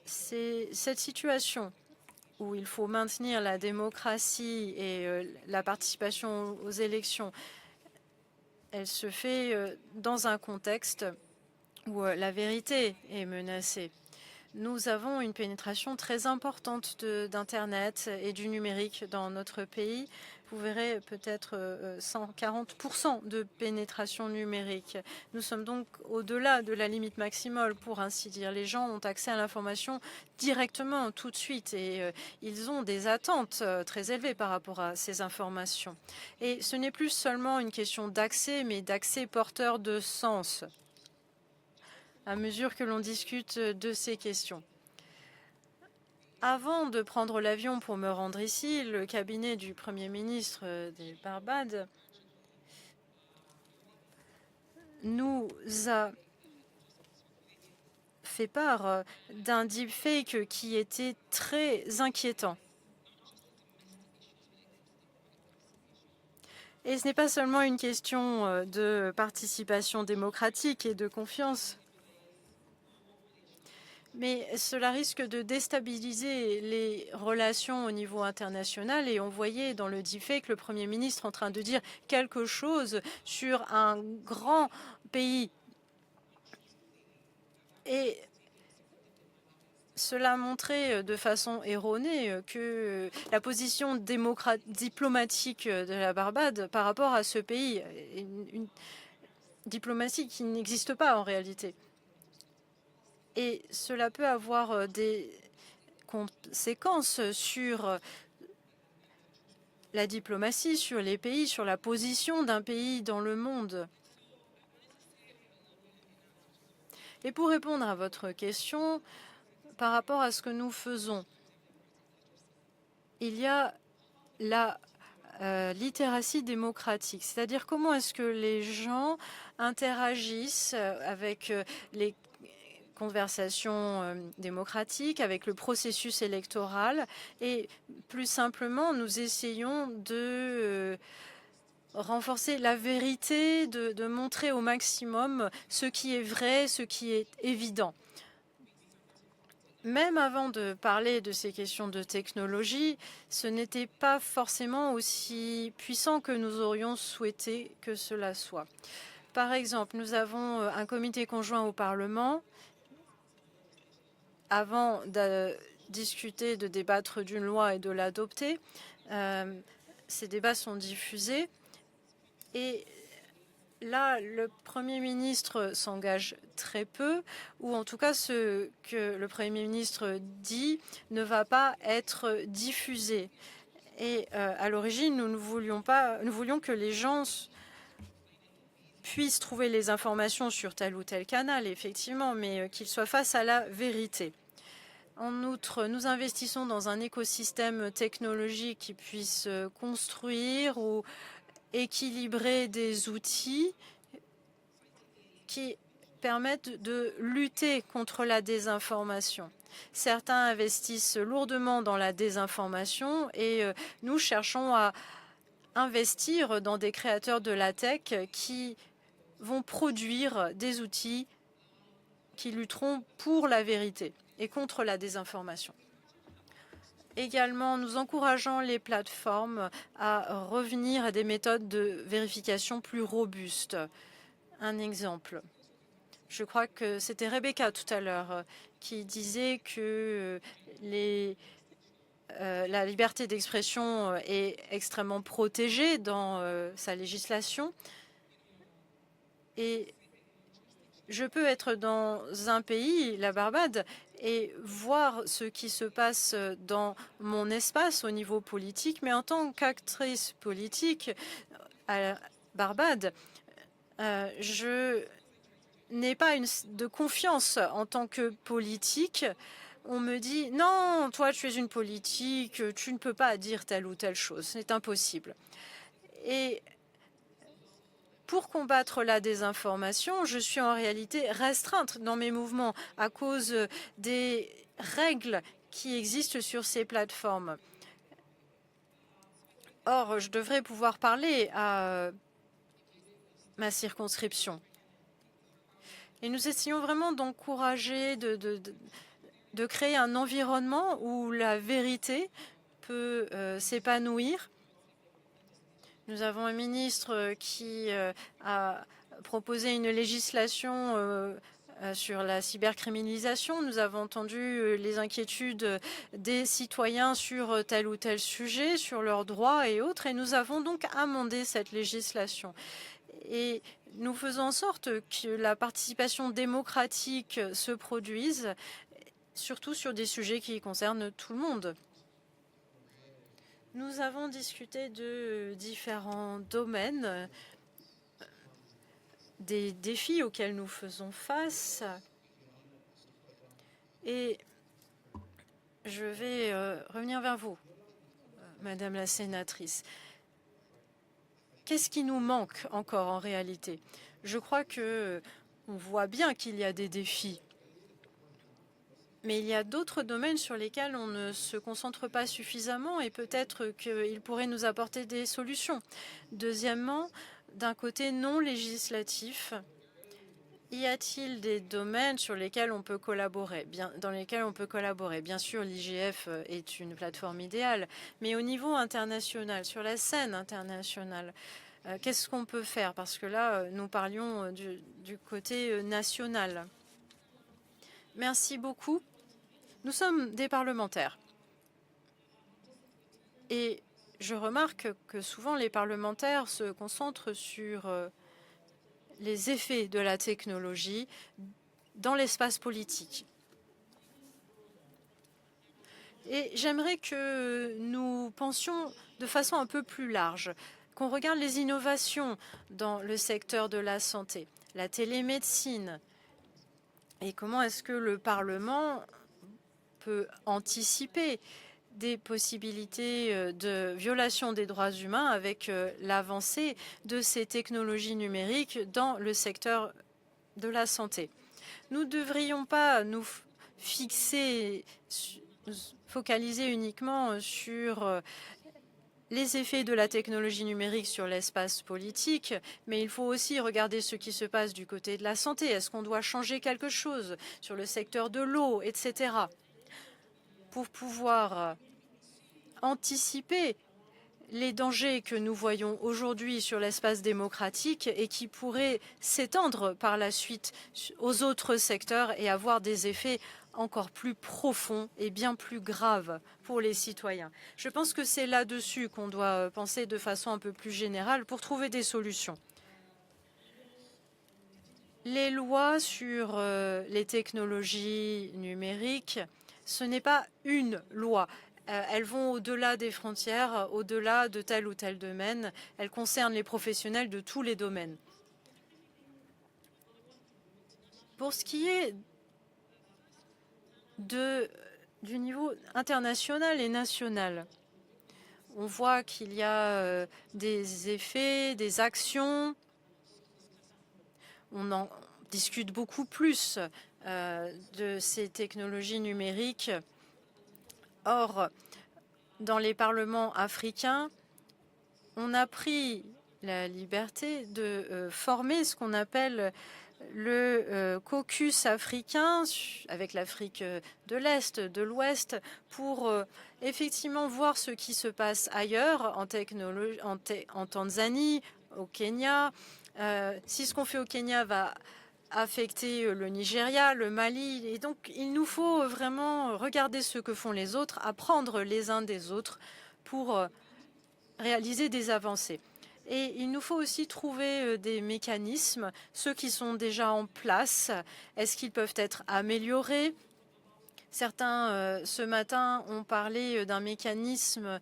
c'est cette situation où il faut maintenir la démocratie et la participation aux élections. Elle se fait dans un contexte où la vérité est menacée. Nous avons une pénétration très importante d'Internet et du numérique dans notre pays. Vous verrez peut-être 140% de pénétration numérique. Nous sommes donc au-delà de la limite maximale, pour ainsi dire. Les gens ont accès à l'information directement, tout de suite, et ils ont des attentes très élevées par rapport à ces informations. Et ce n'est plus seulement une question d'accès, mais d'accès porteur de sens à mesure que l'on discute de ces questions. Avant de prendre l'avion pour me rendre ici, le cabinet du Premier ministre des Barbades nous a fait part d'un deepfake qui était très inquiétant. Et ce n'est pas seulement une question de participation démocratique et de confiance, mais cela risque de déstabiliser les relations au niveau international. Et on voyait dans le deepfake le Premier ministre en train de dire quelque chose sur un grand pays. Et cela montrait de façon erronée que la position diplomatique de la Barbade par rapport à ce pays est une diplomatie qui n'existe pas en réalité. Et cela peut avoir des conséquences sur la diplomatie, sur les pays, sur la position d'un pays dans le monde. Et pour répondre à votre question, par rapport à ce que nous faisons, il y a la littératie démocratique, c'est-à-dire comment est-ce que les gens interagissent avec les conversation démocratique, avec le processus électoral. Et plus simplement, nous essayons de renforcer la vérité, de montrer au maximum ce qui est vrai, ce qui est évident. Même avant de parler de ces questions de technologie, ce n'était pas forcément aussi puissant que nous aurions souhaité que cela soit. Par exemple, nous avons un comité conjoint au Parlement. Avant de discuter, de débattre d'une loi et de l'adopter, ces débats sont diffusés. Et là, le Premier ministre s'engage très peu, ou en tout cas ce que le Premier ministre dit ne va pas être diffusé. Et à l'origine, nous voulions que les gens puissent trouver les informations sur tel ou tel canal, effectivement, mais qu'ils soient face à la vérité. En outre, nous investissons dans un écosystème technologique qui puisse construire ou équilibrer des outils qui permettent de lutter contre la désinformation. Certains investissent lourdement dans la désinformation et nous cherchons à investir dans des créateurs de la tech qui vont produire des outils qui lutteront pour la vérité et contre la désinformation. Également, nous encourageons les plateformes à revenir à des méthodes de vérification plus robustes. Un exemple. Je crois que c'était Rebecca tout à l'heure qui disait que la liberté d'expression est extrêmement protégée dans sa législation. Et je peux être dans un pays, la Barbade, et voir ce qui se passe dans mon espace au niveau politique, mais en tant qu'actrice politique à Barbade, je n'ai pas de confiance en tant que politique. On me dit « Non, toi, tu es une politique, tu ne peux pas dire telle ou telle chose, c'est impossible. » Et pour combattre la désinformation, je suis en réalité restreinte dans mes mouvements à cause des règles qui existent sur ces plateformes. Or, je devrais pouvoir parler à ma circonscription. Et nous essayons vraiment d'encourager, de créer un environnement où la vérité peut s'épanouir. Nous avons un ministre qui a proposé une législation sur la cybercriminalisation. Nous avons entendu les inquiétudes des citoyens sur tel ou tel sujet, sur leurs droits et autres, et nous avons donc amendé cette législation. Et nous faisons en sorte que la participation démocratique se produise, surtout sur des sujets qui concernent tout le monde. Nous avons discuté de différents domaines, des défis auxquels nous faisons face. Et je vais revenir vers vous, Madame la sénatrice. Qu'est-ce qui nous manque encore en réalité? Je crois que on voit bien qu'il y a des défis. Mais il y a d'autres domaines sur lesquels on ne se concentre pas suffisamment et peut-être qu'ils pourraient nous apporter des solutions. Deuxièmement, d'un côté non législatif, y a-t-il des domaines sur lesquels on peut collaborer, Bien sûr, l'IGF est une plateforme idéale, mais au niveau international, sur la scène internationale, qu'est-ce qu'on peut faire? Parce que là, nous parlions du côté national. Merci beaucoup. Nous sommes des parlementaires. Et je remarque que souvent les parlementaires se concentrent sur les effets de la technologie dans l'espace politique. Et j'aimerais que nous pensions de façon un peu plus large, qu'on regarde les innovations dans le secteur de la santé, la télémédecine, et comment est-ce que le Parlement peut anticiper des possibilités de violation des droits humains avec l'avancée de ces technologies numériques dans le secteur de la santé. Nous ne devrions pas nous focaliser uniquement sur les effets de la technologie numérique sur l'espace politique, mais il faut aussi regarder ce qui se passe du côté de la santé. Est-ce qu'on doit changer quelque chose sur le secteur de l'eau, etc. pour pouvoir anticiper les dangers que nous voyons aujourd'hui sur l'espace démocratique et qui pourraient s'étendre par la suite aux autres secteurs et avoir des effets encore plus profonds et bien plus graves pour les citoyens. Je pense que c'est là-dessus qu'on doit penser de façon un peu plus générale pour trouver des solutions. Les lois sur les technologies numériques, ce n'est pas une loi. Elles vont au-delà des frontières, au-delà de tel ou tel domaine. Elles concernent les professionnels de tous les domaines. Pour ce qui est du niveau international et national, on voit qu'il y a des effets, des actions. On en discute beaucoup plus de ces technologies numériques. Or, dans les parlements africains, on a pris la liberté de former ce qu'on appelle le caucus africain avec l'Afrique de l'Est, de l'Ouest, pour effectivement voir ce qui se passe ailleurs, en Tanzanie, au Kenya. Si ce qu'on fait au Kenya va affecter le Nigeria, le Mali. Et donc, il nous faut vraiment regarder ce que font les autres, apprendre les uns des autres pour réaliser des avancées. Et il nous faut aussi trouver des mécanismes, ceux qui sont déjà en place. Est-ce qu'ils peuvent être améliorés? Certains, ce matin, ont parlé d'un mécanisme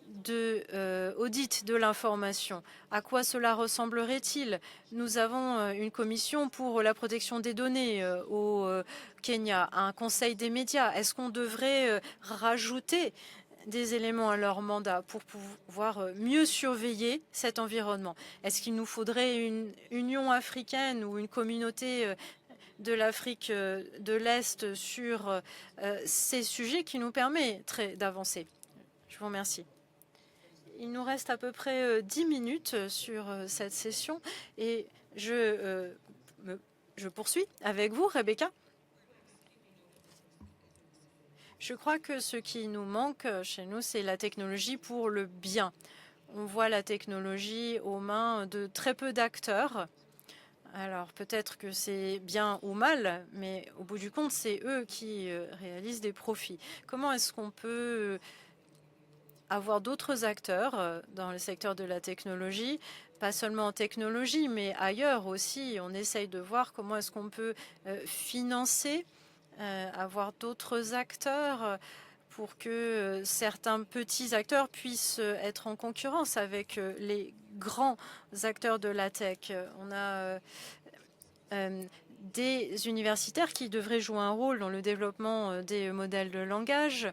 d'audit de l'information. À quoi cela ressemblerait-il? Nous avons une commission pour la protection des données au Kenya, un conseil des médias. Est-ce qu'on devrait rajouter des éléments à leur mandat pour pouvoir mieux surveiller cet environnement? Est-ce qu'il nous faudrait une Union africaine ou une communauté de l'Afrique de l'Est sur ces sujets qui nous permettraient d'avancer? Je vous remercie. Il nous reste à peu près 10 minutes sur cette session et je poursuis avec vous, Rebecca. Je crois que ce qui nous manque chez nous, c'est la technologie pour le bien. On voit la technologie aux mains de très peu d'acteurs. Alors peut-être que c'est bien ou mal, mais au bout du compte, c'est eux qui réalisent des profits. Comment est-ce qu'on peut avoir d'autres acteurs dans le secteur de la technologie, pas seulement en technologie, mais ailleurs aussi? On essaye de voir comment est-ce qu'on peut financer, avoir d'autres acteurs pour que certains petits acteurs puissent être en concurrence avec les grands acteurs de la tech. On a des universitaires qui devraient jouer un rôle dans le développement des modèles de langage.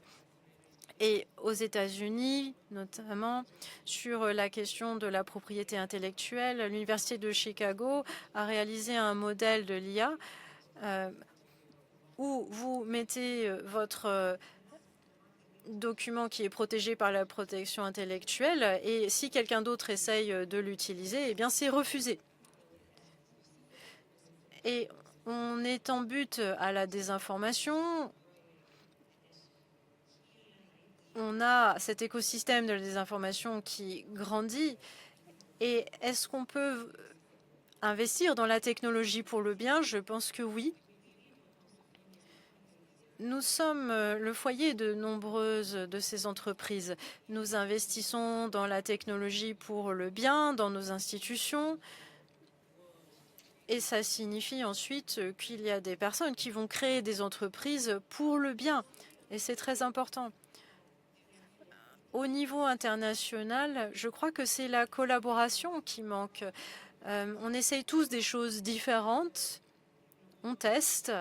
Et aux États-Unis, notamment sur la question de la propriété intellectuelle, l'Université de Chicago a réalisé un modèle de l'IA où vous mettez votre document qui est protégé par la protection intellectuelle et si quelqu'un d'autre essaye de l'utiliser, eh bien c'est refusé. Et on est en but à la désinformation. On a cet écosystème de la désinformation qui grandit. Et est-ce qu'on peut investir dans la technologie pour le bien? Je pense que oui. Nous sommes le foyer de nombreuses de ces entreprises. Nous investissons dans la technologie pour le bien, dans nos institutions. Et ça signifie ensuite qu'il y a des personnes qui vont créer des entreprises pour le bien. Et c'est très important. Au niveau international, je crois que c'est la collaboration qui manque. On essaye tous des choses différentes. On teste.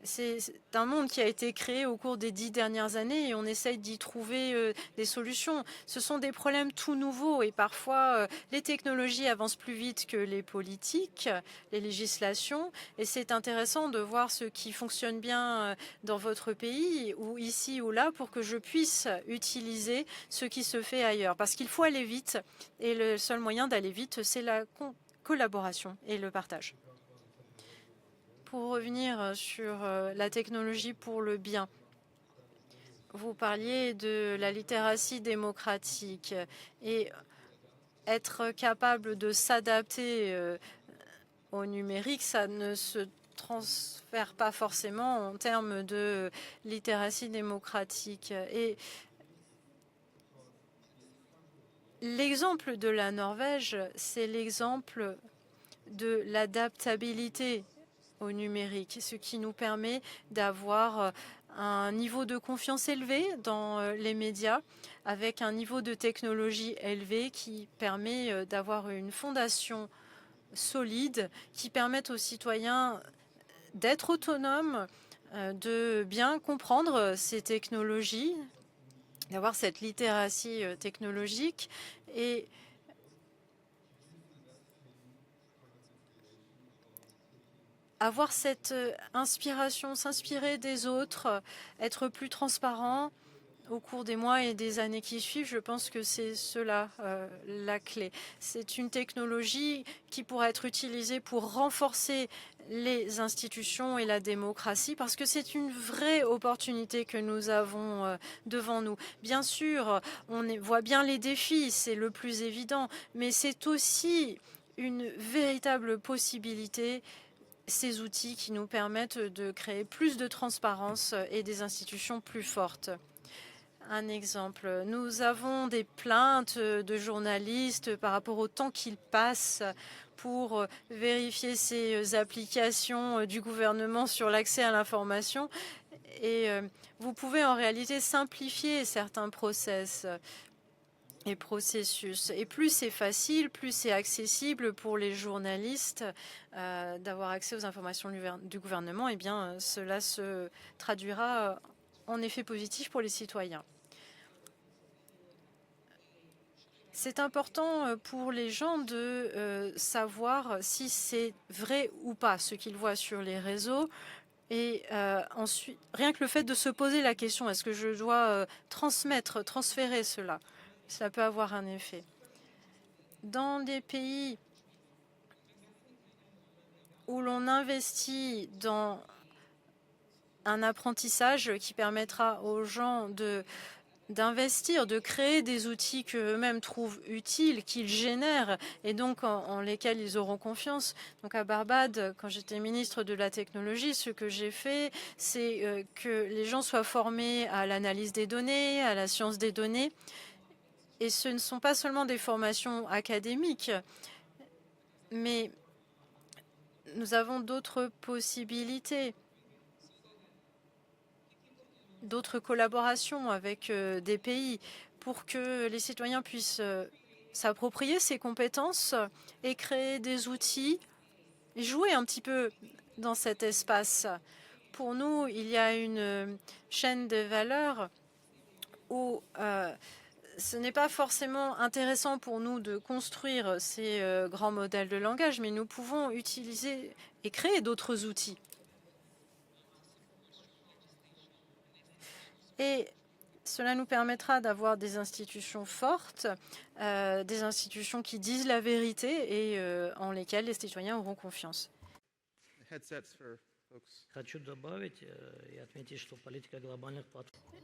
C'est un monde qui a été créé au cours des 10 dernières années et on essaye d'y trouver des solutions. Ce sont des problèmes tout nouveaux et parfois les technologies avancent plus vite que les politiques, les législations. Et c'est intéressant de voir ce qui fonctionne bien dans votre pays ou ici ou là pour que je puisse utiliser ce qui se fait ailleurs. Parce qu'il faut aller vite et le seul moyen d'aller vite, c'est la collaboration et le partage. Pour revenir sur la technologie pour le bien, vous parliez de la littératie démocratique et être capable de s'adapter au numérique, ça ne se transfère pas forcément en termes de littératie démocratique. Et l'exemple de la Norvège, c'est l'exemple de l'adaptabilité au numérique, ce qui nous permet d'avoir un niveau de confiance élevé dans les médias, avec un niveau de technologie élevé qui permet d'avoir une fondation solide, qui permet aux citoyens d'être autonomes, de bien comprendre ces technologies, d'avoir cette littératie technologique et avoir cette inspiration, s'inspirer des autres, être plus transparent au cours des mois et des années qui suivent, je pense que c'est cela la clé. C'est une technologie qui pourra être utilisée pour renforcer les institutions et la démocratie parce que c'est une vraie opportunité que nous avons devant nous. Bien sûr, on voit bien les défis, c'est le plus évident, mais c'est aussi une véritable possibilité ces outils qui nous permettent de créer plus de transparence et des institutions plus fortes. Un exemple, nous avons des plaintes de journalistes par rapport au temps qu'ils passent pour vérifier ces applications du gouvernement sur l'accès à l'information. Et vous pouvez en réalité simplifier certains processus. Et plus c'est facile, plus c'est accessible pour les journalistes d'avoir accès aux informations du gouvernement, et bien cela se traduira en effet positif pour les citoyens. C'est important pour les gens de savoir si c'est vrai ou pas ce qu'ils voient sur les réseaux. Et ensuite, rien que le fait de se poser la question, est-ce que je dois transférer cela? Cela peut avoir un effet. Dans des pays où l'on investit dans un apprentissage qui permettra aux gens d'investir, de créer des outils qu'eux-mêmes trouvent utiles, qu'ils génèrent et donc en lesquels ils auront confiance. Donc à Barbade, quand j'étais ministre de la technologie, ce que j'ai fait, c'est que les gens soient formés à l'analyse des données, à la science des données. Et ce ne sont pas seulement des formations académiques, mais nous avons d'autres possibilités, d'autres collaborations avec des pays pour que les citoyens puissent s'approprier ces compétences et créer des outils, et jouer un petit peu dans cet espace. Pour nous, il y a une chaîne de valeur où ce n'est pas forcément intéressant pour nous de construire ces grands modèles de langage, mais nous pouvons utiliser et créer d'autres outils. Et cela nous permettra d'avoir des institutions fortes, des institutions qui disent la vérité et en lesquelles les citoyens auront confiance.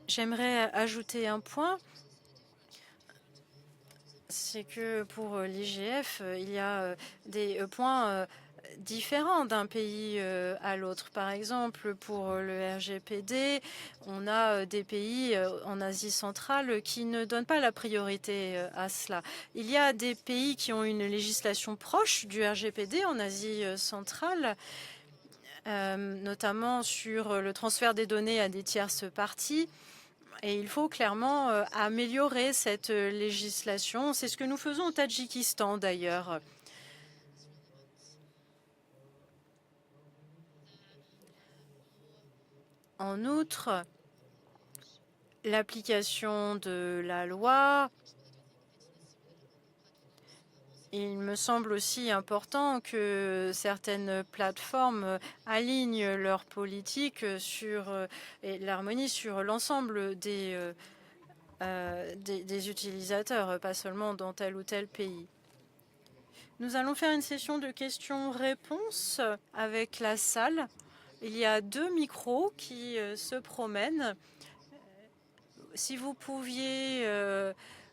J'aimerais ajouter un point. C'est que pour l'IGF, il y a des points différents d'un pays à l'autre. Par exemple, pour le RGPD, on a des pays en Asie centrale qui ne donnent pas la priorité à cela. Il y a des pays qui ont une législation proche du RGPD en Asie centrale, notamment sur le transfert des données à des tierces parties. Et il faut clairement améliorer cette législation. C'est ce que nous faisons au Tadjikistan d'ailleurs. En outre, l'application de la loi, il me semble aussi important que certaines plateformes alignent leur politique et l'harmonie sur l'ensemble des utilisateurs, pas seulement dans tel ou tel pays. Nous allons faire une session de questions-réponses avec la salle. Il y a 2 micros qui se promènent. Si vous pouviez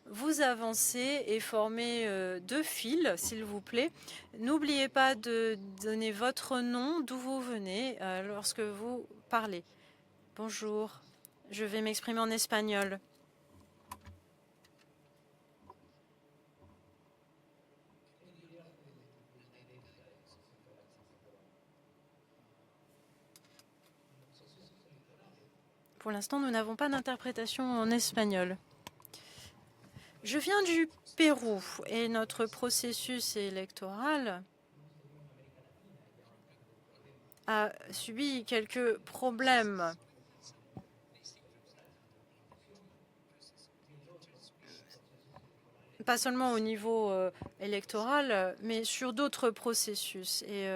vous avancer et former 2 files, s'il vous plaît. N'oubliez pas de donner votre nom, d'où vous venez, lorsque vous parlez. Bonjour, je vais m'exprimer en espagnol. Pour l'instant, nous n'avons pas d'interprétation en espagnol. Je viens du Pérou et notre processus électoral a subi quelques problèmes. Pas seulement au niveau électoral, mais sur d'autres processus. Et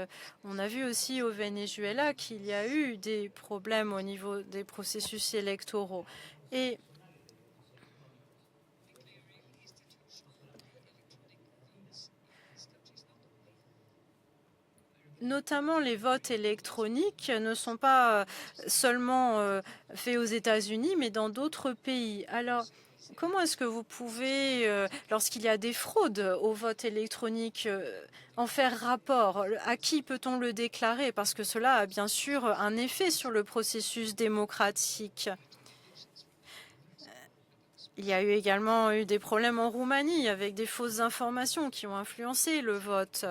on a vu aussi au Venezuela qu'il y a eu des problèmes au niveau des processus électoraux. Et notamment les votes électroniques ne sont pas seulement faits aux États-Unis, mais dans d'autres pays. Alors, Comment est-ce que vous pouvez, lorsqu'il y a des fraudes au vote électronique, en faire rapport? À qui peut-on le déclarer? Parce que cela a bien sûr un effet sur le processus démocratique. Il y a également eu des problèmes en Roumanie avec des fausses informations qui ont influencé le vote.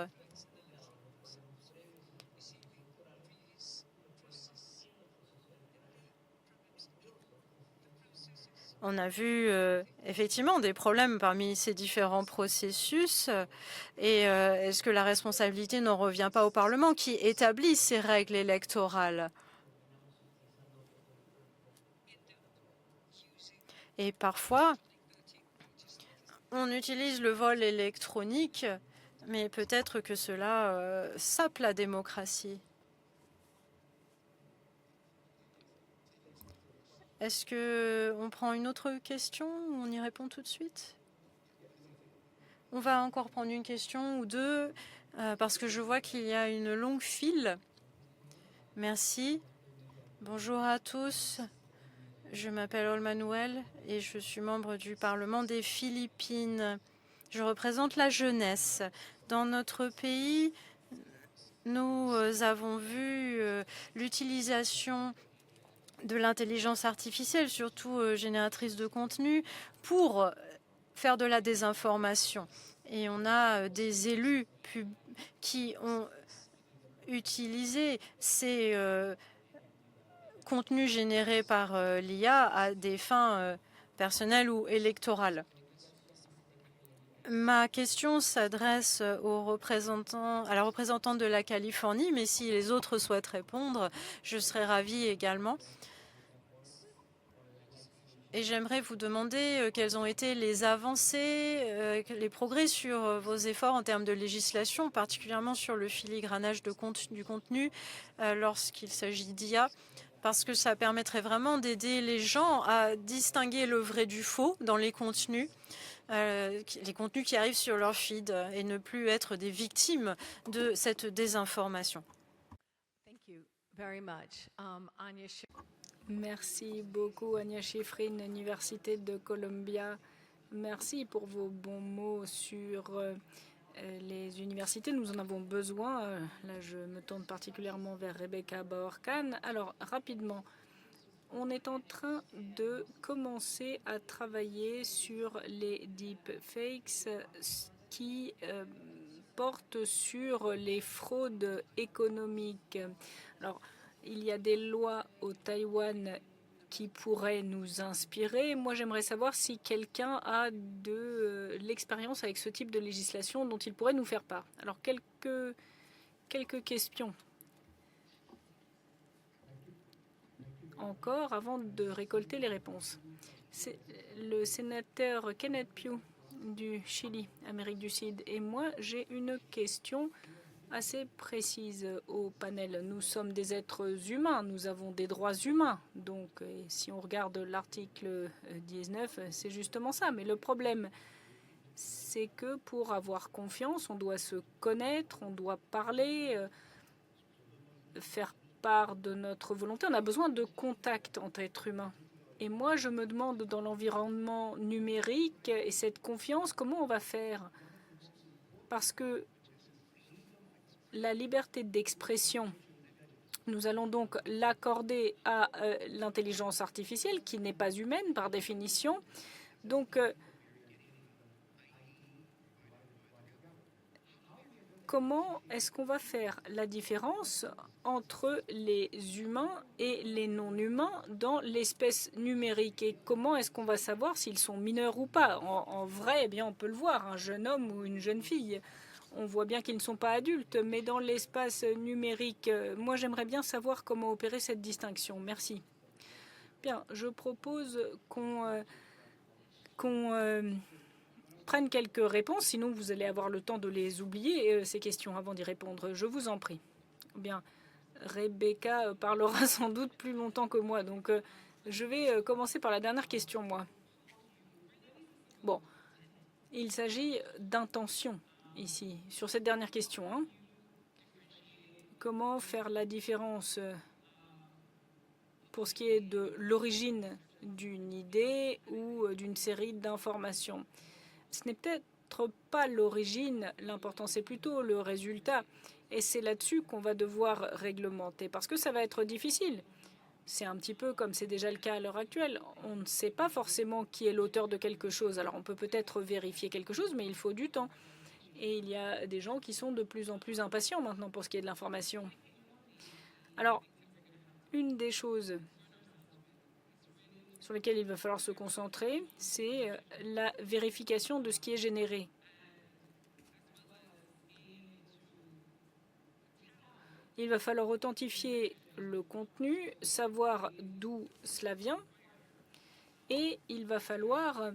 On a vu effectivement des problèmes parmi ces différents processus. Et est-ce que la responsabilité n'en revient pas au Parlement qui établit ces règles électorales? Et parfois, on utilise le vol électronique, mais peut-être que cela sape la démocratie. Est-ce qu'on prend une autre question ou on y répond tout de suite? On va encore prendre une question ou deux parce que je vois qu'il y a une longue file. Merci. Bonjour à tous. Je m'appelle Olmanuel et je suis membre du Parlement des Philippines. Je représente la jeunesse. Dans notre pays, nous avons vu l'utilisation de l'intelligence artificielle, surtout génératrice de contenu, pour faire de la désinformation. Et on a des élus qui ont utilisé ces contenus générés par l'IA à des fins personnelles ou électorales. Ma question s'adresse à la représentante de la Californie, mais si les autres souhaitent répondre, je serai ravie également. Et j'aimerais vous demander quelles ont été les avancées, les progrès sur vos efforts en termes de législation, particulièrement sur le filigranage du contenu lorsqu'il s'agit d'IA, parce que ça permettrait vraiment d'aider les gens à distinguer le vrai du faux dans les contenus qui arrivent sur leur feed et ne plus être des victimes de cette désinformation. Merci beaucoup, Anya Schifrin, Université de Columbia. Merci pour vos bons mots sur les universités. Nous en avons besoin. Là, je me tourne particulièrement vers Rebecca Bauer-Kahn. Alors, rapidement, on est en train de commencer à travailler sur les deepfakes qui portent sur les fraudes économiques. Alors, il y a des lois au Taïwan qui pourraient nous inspirer. Moi, j'aimerais savoir si quelqu'un a de l'expérience avec ce type de législation dont il pourrait nous faire part. Alors, quelques questions. Encore avant de récolter les réponses. C'est le sénateur Kenneth Pugh du Chili, Amérique du Sud. Et moi, j'ai une question assez précise au panel. Nous sommes des êtres humains, nous avons des droits humains. Donc, si on regarde l'article 19, c'est justement ça. Mais le problème, c'est que pour avoir confiance, on doit se connaître, on doit parler, faire part de notre volonté. On a besoin de contact entre êtres humains. Et moi, je me demande, dans l'environnement numérique et cette confiance, comment on va faire? Parce que la liberté d'expression, nous allons donc l'accorder à l'intelligence artificielle, qui n'est pas humaine par définition. Donc, comment est-ce qu'on va faire la différence entre les humains et les non-humains dans l'espèce numérique? Et comment est-ce qu'on va savoir s'ils sont mineurs ou pas? En vrai, eh bien, on peut le voir, un jeune homme ou une jeune fille. On voit bien qu'ils ne sont pas adultes, mais dans l'espace numérique, moi, j'aimerais bien savoir comment opérer cette distinction. Merci. Bien, je propose qu'on prenne quelques réponses, sinon vous allez avoir le temps de les oublier, ces questions, avant d'y répondre. Je vous en prie. Bien, Rebecca parlera sans doute plus longtemps que moi, donc je vais commencer par la dernière question, moi. Bon, il s'agit d'intention, ici, sur cette dernière question. Hein. Comment faire la différence pour ce qui est de l'origine d'une idée ou d'une série d'informations. Ce n'est peut-être pas l'origine, l'important c'est plutôt le résultat. Et c'est là-dessus qu'on va devoir réglementer, parce que ça va être difficile. C'est un petit peu comme c'est déjà le cas à l'heure actuelle. On ne sait pas forcément qui est l'auteur de quelque chose. Alors on peut peut-être vérifier quelque chose, mais il faut du temps. Et il y a des gens qui sont de plus en plus impatients maintenant pour ce qui est de l'information. Alors, une des choses sur lesquelles il va falloir se concentrer, c'est la vérification de ce qui est généré. Il va falloir authentifier le contenu, savoir d'où cela vient, et il va falloir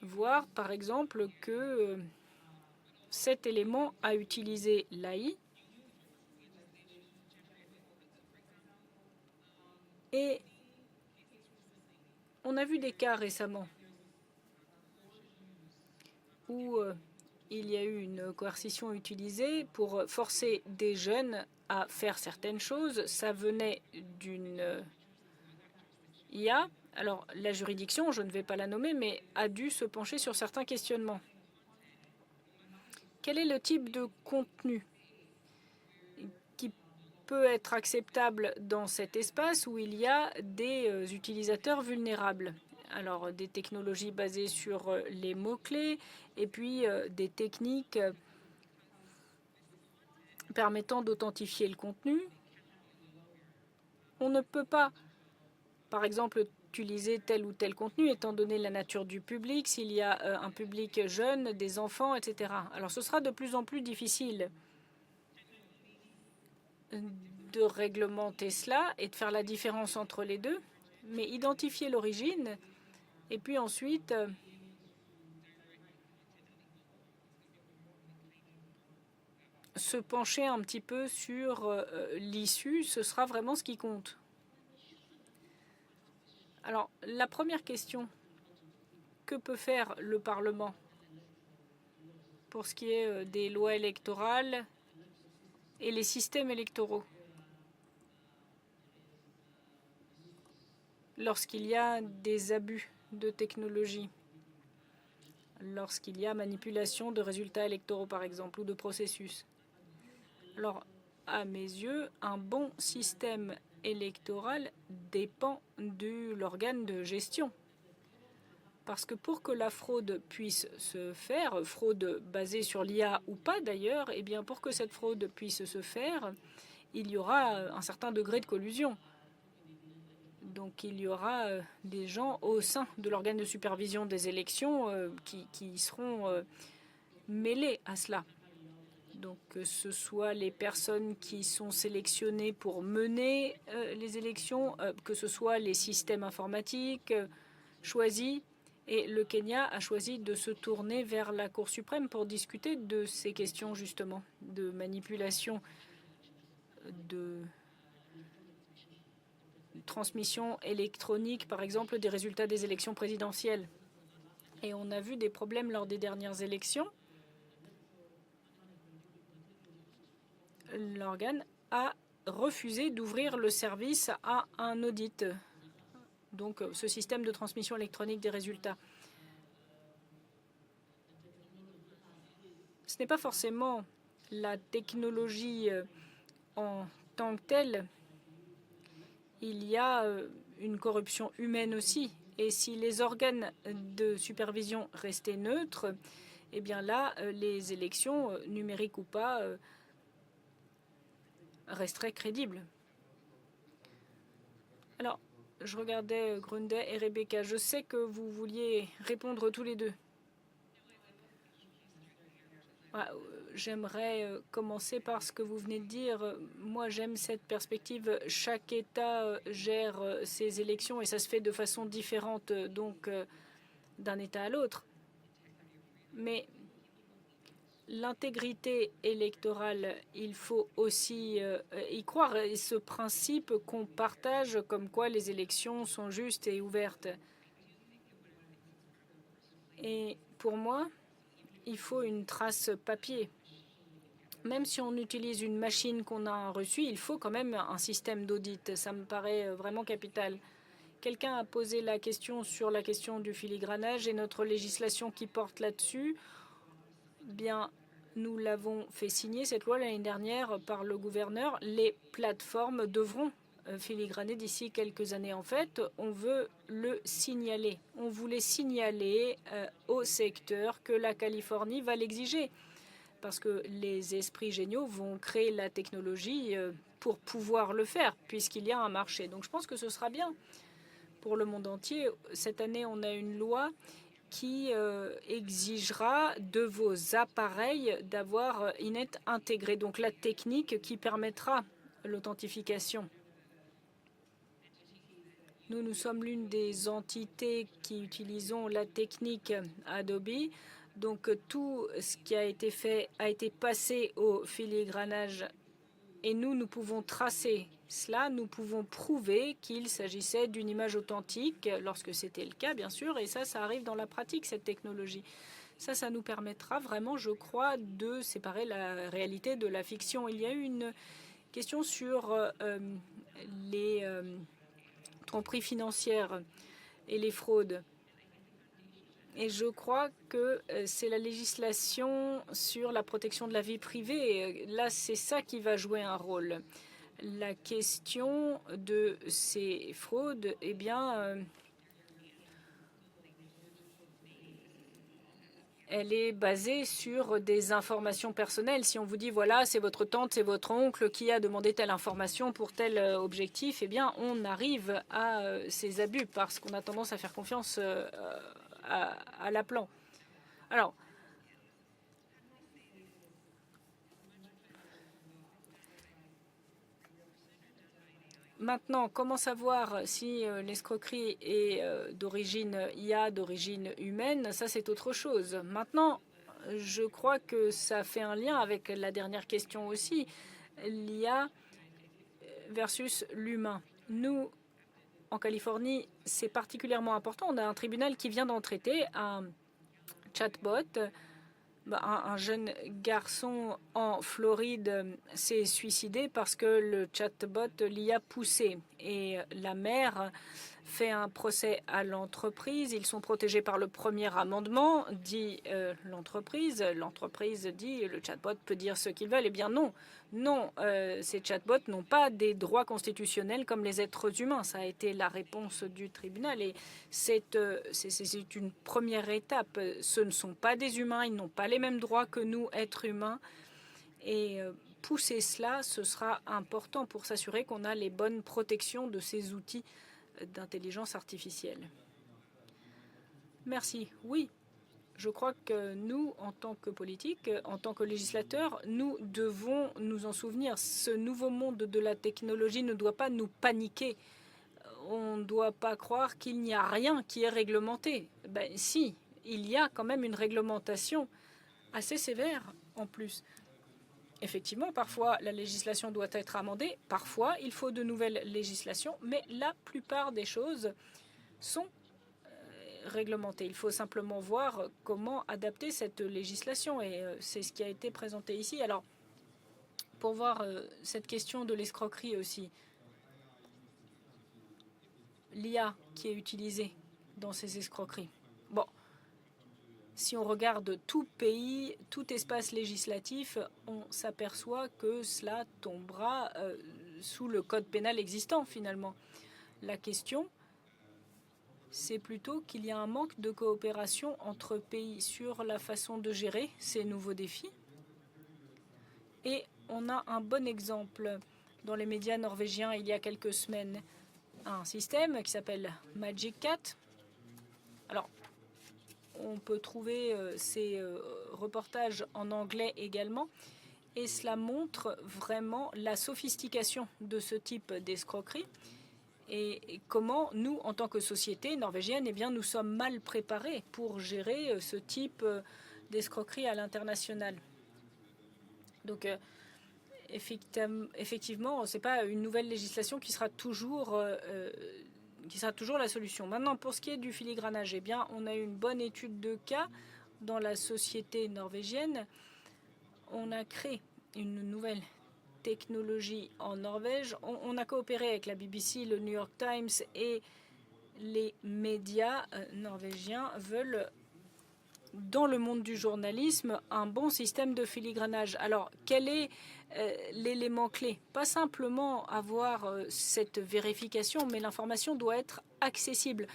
voir, par exemple, que cet élément a utilisé l'AI et on a vu des cas récemment où il y a eu une coercition utilisée pour forcer des jeunes à faire certaines choses. Ça venait d'une IA. Alors, la juridiction, je ne vais pas la nommer, mais a dû se pencher sur certains questionnements. Quel est le type de contenu qui peut être acceptable dans cet espace où il y a des utilisateurs vulnérables? Alors, des technologies basées sur les mots-clés et puis des techniques permettant d'authentifier le contenu. On ne peut pas, par exemple, utiliser tel ou tel contenu étant donné la nature du public, s'il y a un public jeune, des enfants, etc. Alors, ce sera de plus en plus difficile de réglementer cela et de faire la différence entre les deux, mais identifier l'origine et puis ensuite se pencher un petit peu sur l'issue, ce sera vraiment ce qui compte. Alors, la première question, que peut faire le Parlement pour ce qui est des lois électorales et les systèmes électoraux? Lorsqu'il y a des abus de technologie, lorsqu'il y a manipulation de résultats électoraux, par exemple, ou de processus. Alors, à mes yeux, un bon système électoral dépend de l'organe de gestion. Parce que pour que la fraude puisse se faire, fraude basée sur l'IA ou pas d'ailleurs, eh bien pour que cette fraude puisse se faire, il y aura un certain degré de collusion. Donc il y aura des gens au sein de l'organe de supervision des élections qui seront mêlés à cela. Donc que ce soit les personnes qui sont sélectionnées pour mener les élections, que ce soit les systèmes informatiques choisis. Et le Kenya a choisi de se tourner vers la Cour suprême pour discuter de ces questions justement, de manipulation, de transmission électronique, par exemple, des résultats des élections présidentielles. Et on a vu des problèmes lors des dernières élections. L'organe a refusé d'ouvrir le service à un audit. Donc, ce système de transmission électronique des résultats. Ce n'est pas forcément la technologie en tant que telle. Il y a une corruption humaine aussi. Et si les organes de supervision restaient neutres, eh bien là, les élections, numériques ou pas, resteraient crédibles. Alors, je regardais Grundet et Rebecca. Je sais que vous vouliez répondre tous les deux. J'aimerais commencer par ce que vous venez de dire. Moi, j'aime cette perspective. Chaque État gère ses élections et ça se fait de façon différente, donc d'un État à l'autre. Mais l'intégrité électorale, il faut aussi y croire. Et ce principe qu'on partage comme quoi les élections sont justes et ouvertes. Et pour moi, il faut une trace papier. même si on utilise une machine qu'on a reçue, il faut quand même un système d'audit. Ça me paraît vraiment capital. Quelqu'un a posé la question sur la question du filigranage et notre législation qui porte là-dessus. Bien, nous l'avons fait signer, cette loi, l'année dernière par le gouverneur. Les plateformes devront filigraner d'ici quelques années. En fait, on veut le signaler. On voulait signaler au secteur que la Californie va l'exiger. Parce que les esprits géniaux vont créer la technologie pour pouvoir le faire, puisqu'il y a un marché. Donc je pense que ce sera bien pour le monde entier. Cette année, on a une loi qui exigera de vos appareils d'avoir Inet intégré, donc la technique qui permettra l'authentification. Nous sommes l'une des entités qui utilisons la technique Adobe. Donc tout ce qui a été fait a été passé au filigranage et nous pouvons tracer cela, nous pouvons prouver qu'il s'agissait d'une image authentique lorsque c'était le cas, bien sûr, et ça arrive dans la pratique, cette technologie. Ça nous permettra vraiment, je crois, de séparer la réalité de la fiction. Il y a eu une question sur les tromperies financières et les fraudes. Et je crois que c'est la législation sur la protection de la vie privée. Là, c'est ça qui va jouer un rôle. La question de ces fraudes, eh bien, elle est basée sur des informations personnelles. Si on vous dit, voilà, c'est votre tante, c'est votre oncle qui a demandé telle information pour tel objectif, eh bien, on arrive à ces abus parce qu'on a tendance à faire confiance à l'appelant. Alors, maintenant, comment savoir si l'escroquerie est d'origine IA, d'origine humaine? Ça, c'est autre chose. Maintenant, je crois que ça fait un lien avec la dernière question aussi, l'IA versus l'humain. Nous, en Californie, c'est particulièrement important. On a un tribunal qui vient d'en traiter un chatbot. Un jeune garçon en Floride s'est suicidé parce que le chatbot l'y a poussé. Et la mère fait un procès à l'entreprise. Ils sont protégés par le premier amendement, dit l'entreprise. L'entreprise dit le chatbot peut dire ce qu'il veut. Eh bien non, non, ces chatbots n'ont pas des droits constitutionnels comme les êtres humains. Ça a été la réponse du tribunal et c'est une première étape. Ce ne sont pas des humains, ils n'ont pas les mêmes droits que nous, êtres humains. Et pousser cela, ce sera important pour s'assurer qu'on a les bonnes protections de ces outils d'intelligence artificielle. Merci. Oui, je crois que nous, en tant que politiques, en tant que législateurs, nous devons nous en souvenir. Ce nouveau monde de la technologie ne doit pas nous paniquer. On ne doit pas croire qu'il n'y a rien qui est réglementé. Ben si, il y a quand même une réglementation assez sévère en plus. Effectivement, parfois la législation doit être amendée, parfois il faut de nouvelles législations, mais la plupart des choses sont réglementées. Il faut simplement voir comment adapter cette législation et c'est ce qui a été présenté ici. Alors, pour voir cette question de l'escroquerie aussi, l'IA qui est utilisée dans ces escroqueries. Bon, si on regarde tout pays, tout espace législatif, on s'aperçoit que cela tombera sous le code pénal existant finalement. La question, c'est plutôt qu'il y a un manque de coopération entre pays sur la façon de gérer ces nouveaux défis. Et on a un bon exemple dans les médias norvégiens il y a quelques semaines. Un système qui s'appelle Magic Cat. Alors, on peut trouver ces reportages en anglais également. Et cela montre vraiment la sophistication de ce type d'escroquerie et comment nous, en tant que société norvégienne, eh bien, nous sommes mal préparés pour gérer ce type d'escroquerie à l'international. Donc, effectivement, ce n'est pas une nouvelle législation qui sera toujours la solution. Maintenant, pour ce qui est du filigranage, eh bien, on a eu une bonne étude de cas dans la société norvégienne. On a créé une nouvelle technologie en Norvège. On a coopéré avec la BBC, le New York Times et les médias norvégiens veulent, dans le monde du journalisme, un bon système de filigranage. Alors, quel est l'élément clé? Pas simplement avoir cette vérification, mais l'information doit être accessible.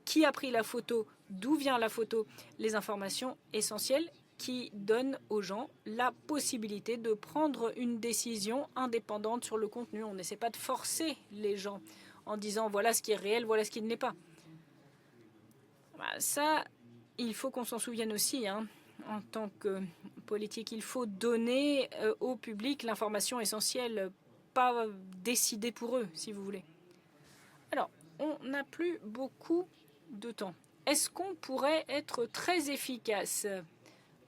Qui a pris la photo? D'où vient la photo? Les informations essentielles qui donnent aux gens la possibilité de prendre une décision indépendante sur le contenu. On n'essaie pas de forcer les gens en disant voilà ce qui est réel, voilà ce qui ne l'est pas. Ça, il faut qu'on s'en souvienne aussi. En tant que politique, il faut donner au public l'information essentielle, pas décider pour eux, si vous voulez. Alors, on n'a plus beaucoup de temps. Est-ce qu'on pourrait être très efficace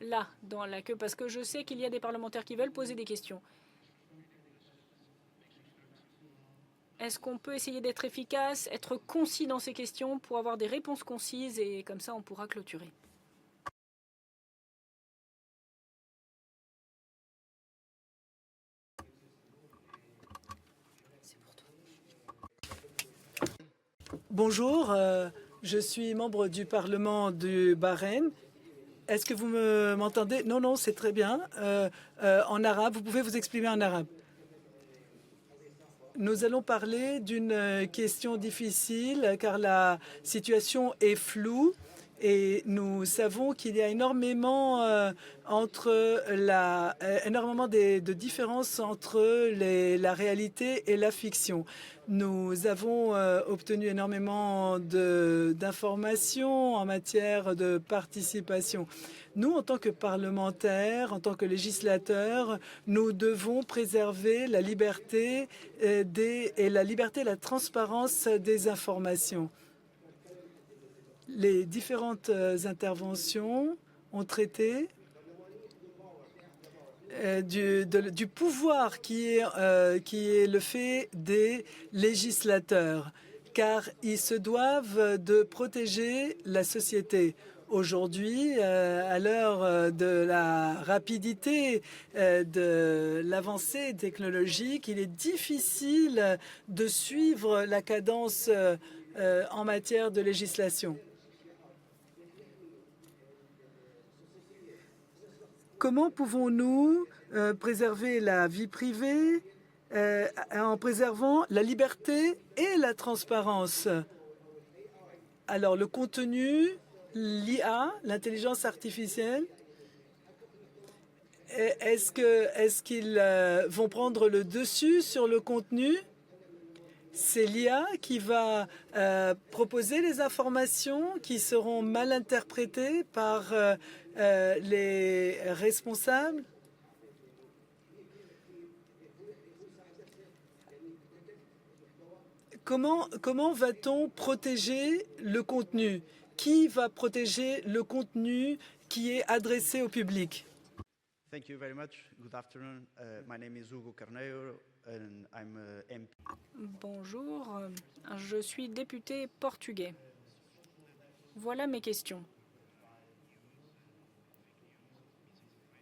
là, dans la queue? Parce que je sais qu'il y a des parlementaires qui veulent poser des questions. Est-ce qu'on peut essayer d'être efficace, être concis dans ces questions pour avoir des réponses concises et comme ça on pourra clôturer? Bonjour, je suis membre du Parlement du Bahreïn. Est-ce que vous m'entendez? Non, non, c'est très bien. En arabe, vous pouvez vous exprimer en arabe. Nous allons parler d'une question difficile car la situation est floue et nous savons qu'il y a énormément, de différences entre la réalité et la fiction. Nous avons obtenu énormément d'informations en matière de participation. Nous, en tant que parlementaires, en tant que législateurs, nous devons préserver la liberté et la transparence des informations. Les différentes interventions ont traité du pouvoir qui est le fait des législateurs, car ils se doivent de protéger la société. Aujourd'hui, à l'heure de la rapidité de l'avancée technologique, il est difficile de suivre la cadence en matière de législation. Comment pouvons-nous préserver la vie privée en préservant la liberté et la transparence? Alors, le contenu, l'IA, l'intelligence artificielle, est-ce qu'ils vont prendre le dessus sur le contenu? C'est l'IA qui va proposer les informations qui seront mal interprétées par les responsables. Comment va-t-on protéger le contenu? Qui va protéger le contenu qui est adressé au public? Thank you very much. Good afternoon. My name is Hugo Carneiro and I'm a MP. Bonjour, je suis député portugais. Voilà mes questions.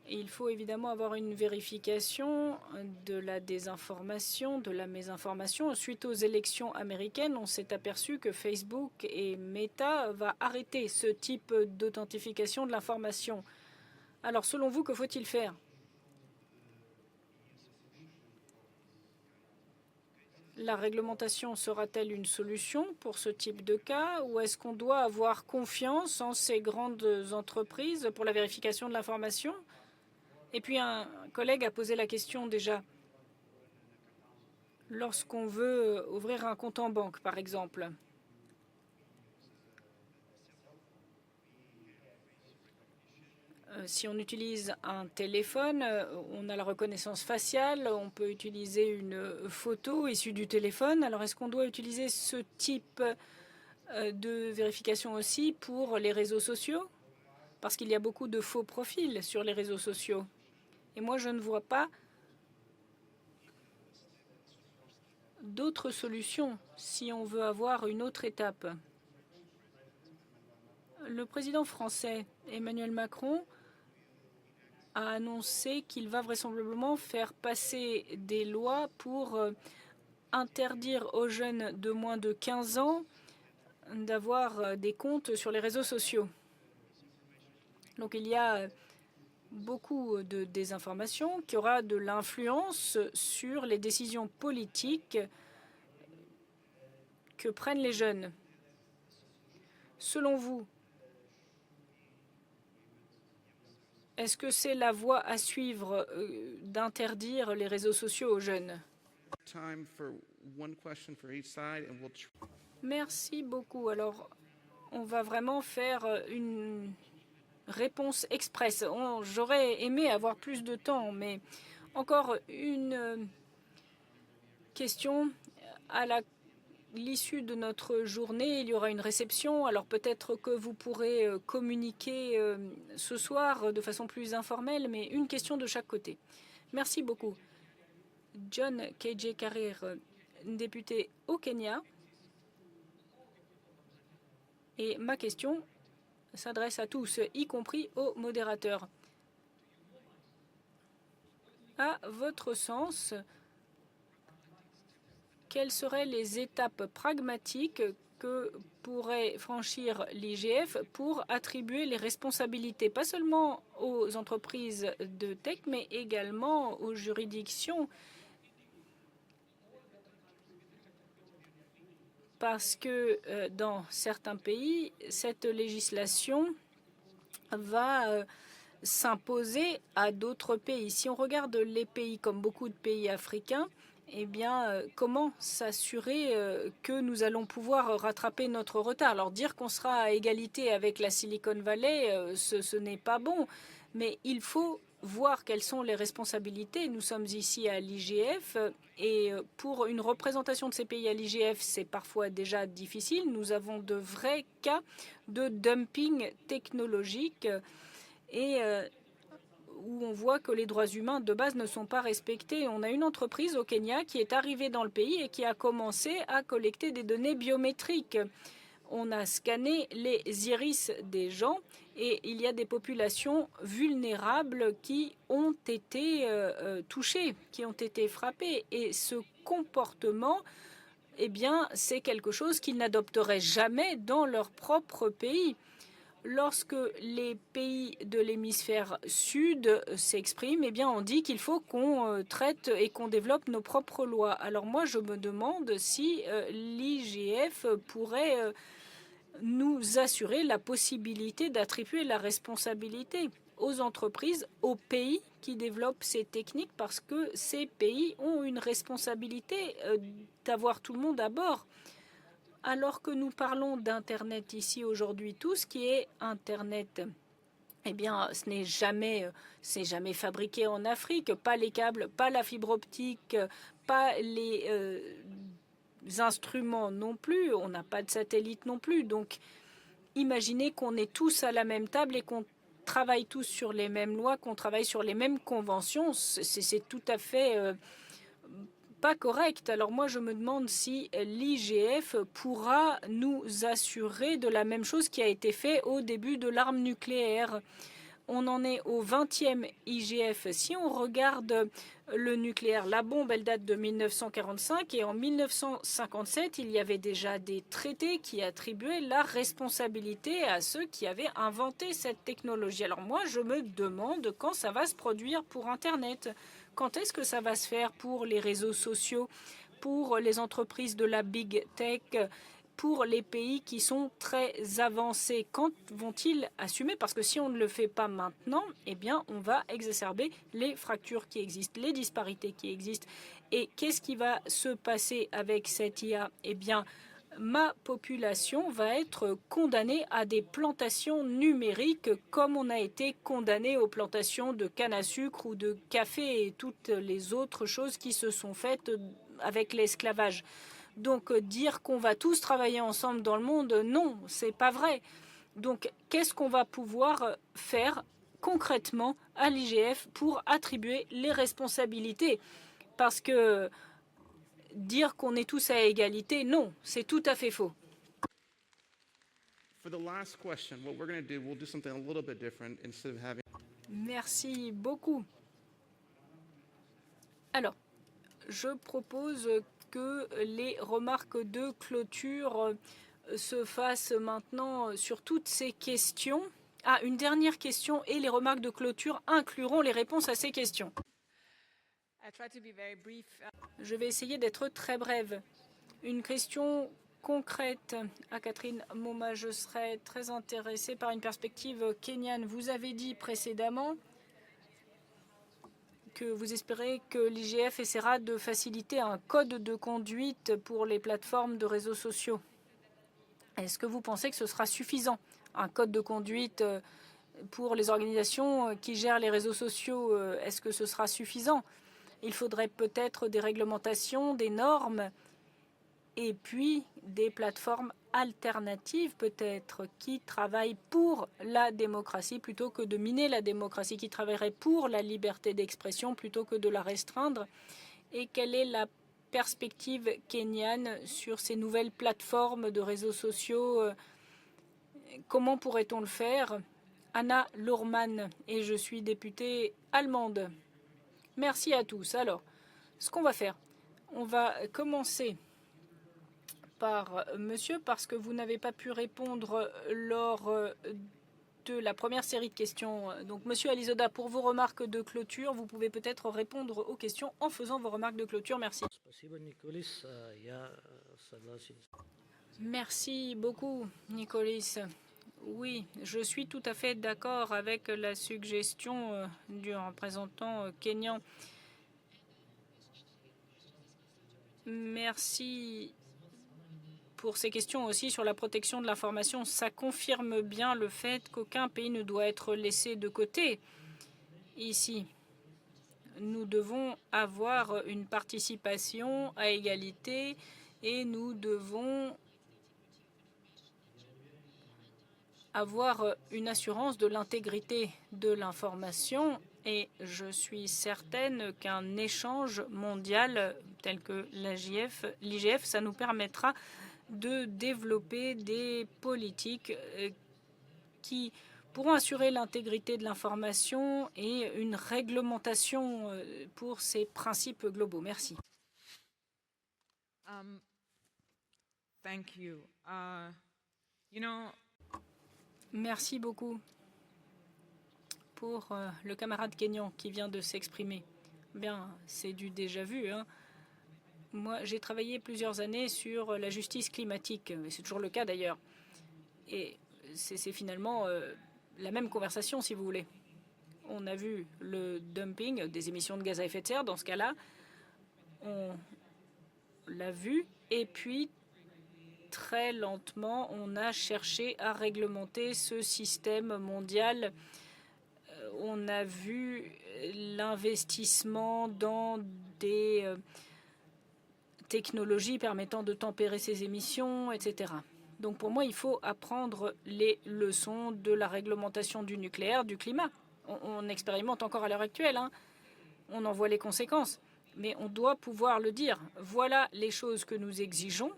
Il faut évidemment avoir une vérification de la désinformation, de la mésinformation. Suite aux élections américaines, on s'est aperçu que Facebook et Meta va arrêter ce type d'authentification de l'information. Alors, selon vous, que faut-il faire? La réglementation sera-t-elle une solution pour ce type de cas ou est-ce qu'on doit avoir confiance en ces grandes entreprises pour la vérification de l'information? Et puis un collègue a posé la question déjà. Lorsqu'on veut ouvrir un compte en banque, par exemple, si on utilise un téléphone, on a la reconnaissance faciale, on peut utiliser une photo issue du téléphone. Alors est-ce qu'on doit utiliser ce type de vérification aussi pour les réseaux sociaux? Parce qu'il y a beaucoup de faux profils sur les réseaux sociaux. Et moi, je ne vois pas d'autres solutions si on veut avoir une autre étape. Le président français, Emmanuel Macron, a annoncé qu'il va vraisemblablement faire passer des lois pour interdire aux jeunes de moins de 15 ans d'avoir des comptes sur les réseaux sociaux. Donc il y a beaucoup de désinformation qui aura de l'influence sur les décisions politiques que prennent les jeunes. Selon vous, est-ce que c'est la voie à suivre d'interdire les réseaux sociaux aux jeunes? Merci beaucoup. Alors, on va vraiment faire une réponse express. J'aurais aimé avoir plus de temps, mais encore une question. À l'issue de notre journée, il y aura une réception. Alors peut-être que vous pourrez communiquer ce soir de façon plus informelle, mais une question de chaque côté. Merci beaucoup. John K.J. Carrier, député au Kenya. Et ma question s'adresse à tous, y compris aux modérateurs. À votre sens, quelles seraient les étapes pragmatiques que pourrait franchir l'IGF pour attribuer les responsabilités, pas seulement aux entreprises de tech, mais également aux juridictions? Parce que dans certains pays, cette législation va s'imposer à d'autres pays. Si on regarde les pays comme beaucoup de pays africains, eh bien, comment s'assurer que nous allons pouvoir rattraper notre retard? Alors dire qu'on sera à égalité avec la Silicon Valley, ce n'est pas bon, mais il faut voir quelles sont les responsabilités. Nous sommes ici à l'IGF et pour une représentation de ces pays à l'IGF, c'est parfois déjà difficile. Nous avons de vrais cas de dumping technologique et où on voit que les droits humains de base ne sont pas respectés. On a une entreprise au Kenya qui est arrivée dans le pays et qui a commencé à collecter des données biométriques. On a scanné les iris des gens et il y a des populations vulnérables qui ont été touchées, qui ont été frappées. Et ce comportement, eh bien, c'est quelque chose qu'ils n'adopteraient jamais dans leur propre pays. Lorsque les pays de l'hémisphère sud s'expriment, eh bien, on dit qu'il faut qu'on traite et qu'on développe nos propres lois. Alors moi, je me demande si l'IGF pourrait nous assurer la possibilité d'attribuer la responsabilité aux entreprises, aux pays qui développent ces techniques, parce que ces pays ont une responsabilité d'avoir tout le monde à bord. Alors que nous parlons d'Internet ici aujourd'hui, tout ce qui est Internet, eh bien, ce n'est jamais fabriqué en Afrique. Pas les câbles, pas la fibre optique, pas les instruments non plus. On n'a pas de satellite non plus. Donc, imaginez qu'on est tous à la même table et qu'on travaille tous sur les mêmes lois, qu'on travaille sur les mêmes conventions. C'est tout à fait pas correct. Alors moi, je me demande si l'IGF pourra nous assurer de la même chose qui a été fait au début de l'arme nucléaire. On en est au 20e IGF. Si on regarde le nucléaire, la bombe, elle date de 1945 et en 1957, il y avait déjà des traités qui attribuaient la responsabilité à ceux qui avaient inventé cette technologie. Alors moi, je me demande quand ça va se produire pour Internet. Quand est-ce que ça va se faire pour les réseaux sociaux, pour les entreprises de la big tech, pour les pays qui sont très avancés? Quand vont-ils assumer? Parce que si on ne le fait pas maintenant, eh bien, on va exacerber les fractures qui existent, les disparités qui existent. Et qu'est-ce qui va se passer avec cette IA? Eh bien, ma population va être condamnée à des plantations numériques comme on a été condamné aux plantations de canne à sucre ou de café et toutes les autres choses qui se sont faites avec l'esclavage. Donc dire qu'on va tous travailler ensemble dans le monde, non, c'est pas vrai. Donc qu'est-ce qu'on va pouvoir faire concrètement à l'IGF pour attribuer les responsabilités? Parce que dire qu'on est tous à égalité, non, c'est tout à fait faux. Merci beaucoup. Alors, je propose que les remarques de clôture se fassent maintenant sur toutes ces questions. Ah, une dernière question et les remarques de clôture incluront les réponses à ces questions. Je vais essayer d'être très brève. Une question concrète à Catherine Moma. Je serais très intéressée par une perspective kenyane. Vous avez dit précédemment que vous espérez que l'IGF essaiera de faciliter un code de conduite pour les plateformes de réseaux sociaux. Est-ce que vous pensez que ce sera suffisant, un code de conduite pour les organisations qui gèrent les réseaux sociaux? Est-ce que ce sera suffisant? Il faudrait peut-être des réglementations, des normes, et puis des plateformes alternatives peut-être qui travaillent pour la démocratie plutôt que de miner la démocratie, qui travailleraient pour la liberté d'expression plutôt que de la restreindre. Et quelle est la perspective kenyane sur ces nouvelles plateformes de réseaux sociaux? Comment pourrait-on le faire? Anna Lohrmann, et je suis députée allemande. Merci à tous. Alors, ce qu'on va faire, on va commencer par monsieur, parce que vous n'avez pas pu répondre lors de la première série de questions. Donc, monsieur Alizoda, pour vos remarques de clôture, vous pouvez peut-être répondre aux questions en faisant vos remarques de clôture. Merci. Merci beaucoup, Nicolas. Oui, je suis tout à fait d'accord avec la suggestion du représentant kényan. Merci pour ces questions aussi sur la protection de l'information. Ça confirme bien le fait qu'aucun pays ne doit être laissé de côté ici. Nous devons avoir une participation à égalité et nous devons avoir une assurance de l'intégrité de l'information. Et je suis certaine qu'un échange mondial tel que l'IGF, ça nous permettra de développer des politiques qui pourront assurer l'intégrité de l'information et une réglementation pour ces principes globaux. Merci. Thank you. Merci beaucoup pour le camarade kényan qui vient de s'exprimer. Bien, c'est du déjà vu, hein. Moi, j'ai travaillé plusieurs années sur la justice climatique, et c'est toujours le cas d'ailleurs. Et c'est finalement la même conversation, si vous voulez. On a vu le dumping des émissions de gaz à effet de serre. Dans ce cas-là, on l'a vu. Et puis, très lentement, on a cherché à réglementer ce système mondial. On a vu l'investissement dans des technologies permettant de tempérer ces émissions, etc. Donc pour moi, il faut apprendre les leçons de la réglementation du nucléaire, du climat. On expérimente encore à l'heure actuelle, hein. On en voit les conséquences. Mais on doit pouvoir le dire. Voilà les choses que nous exigeons.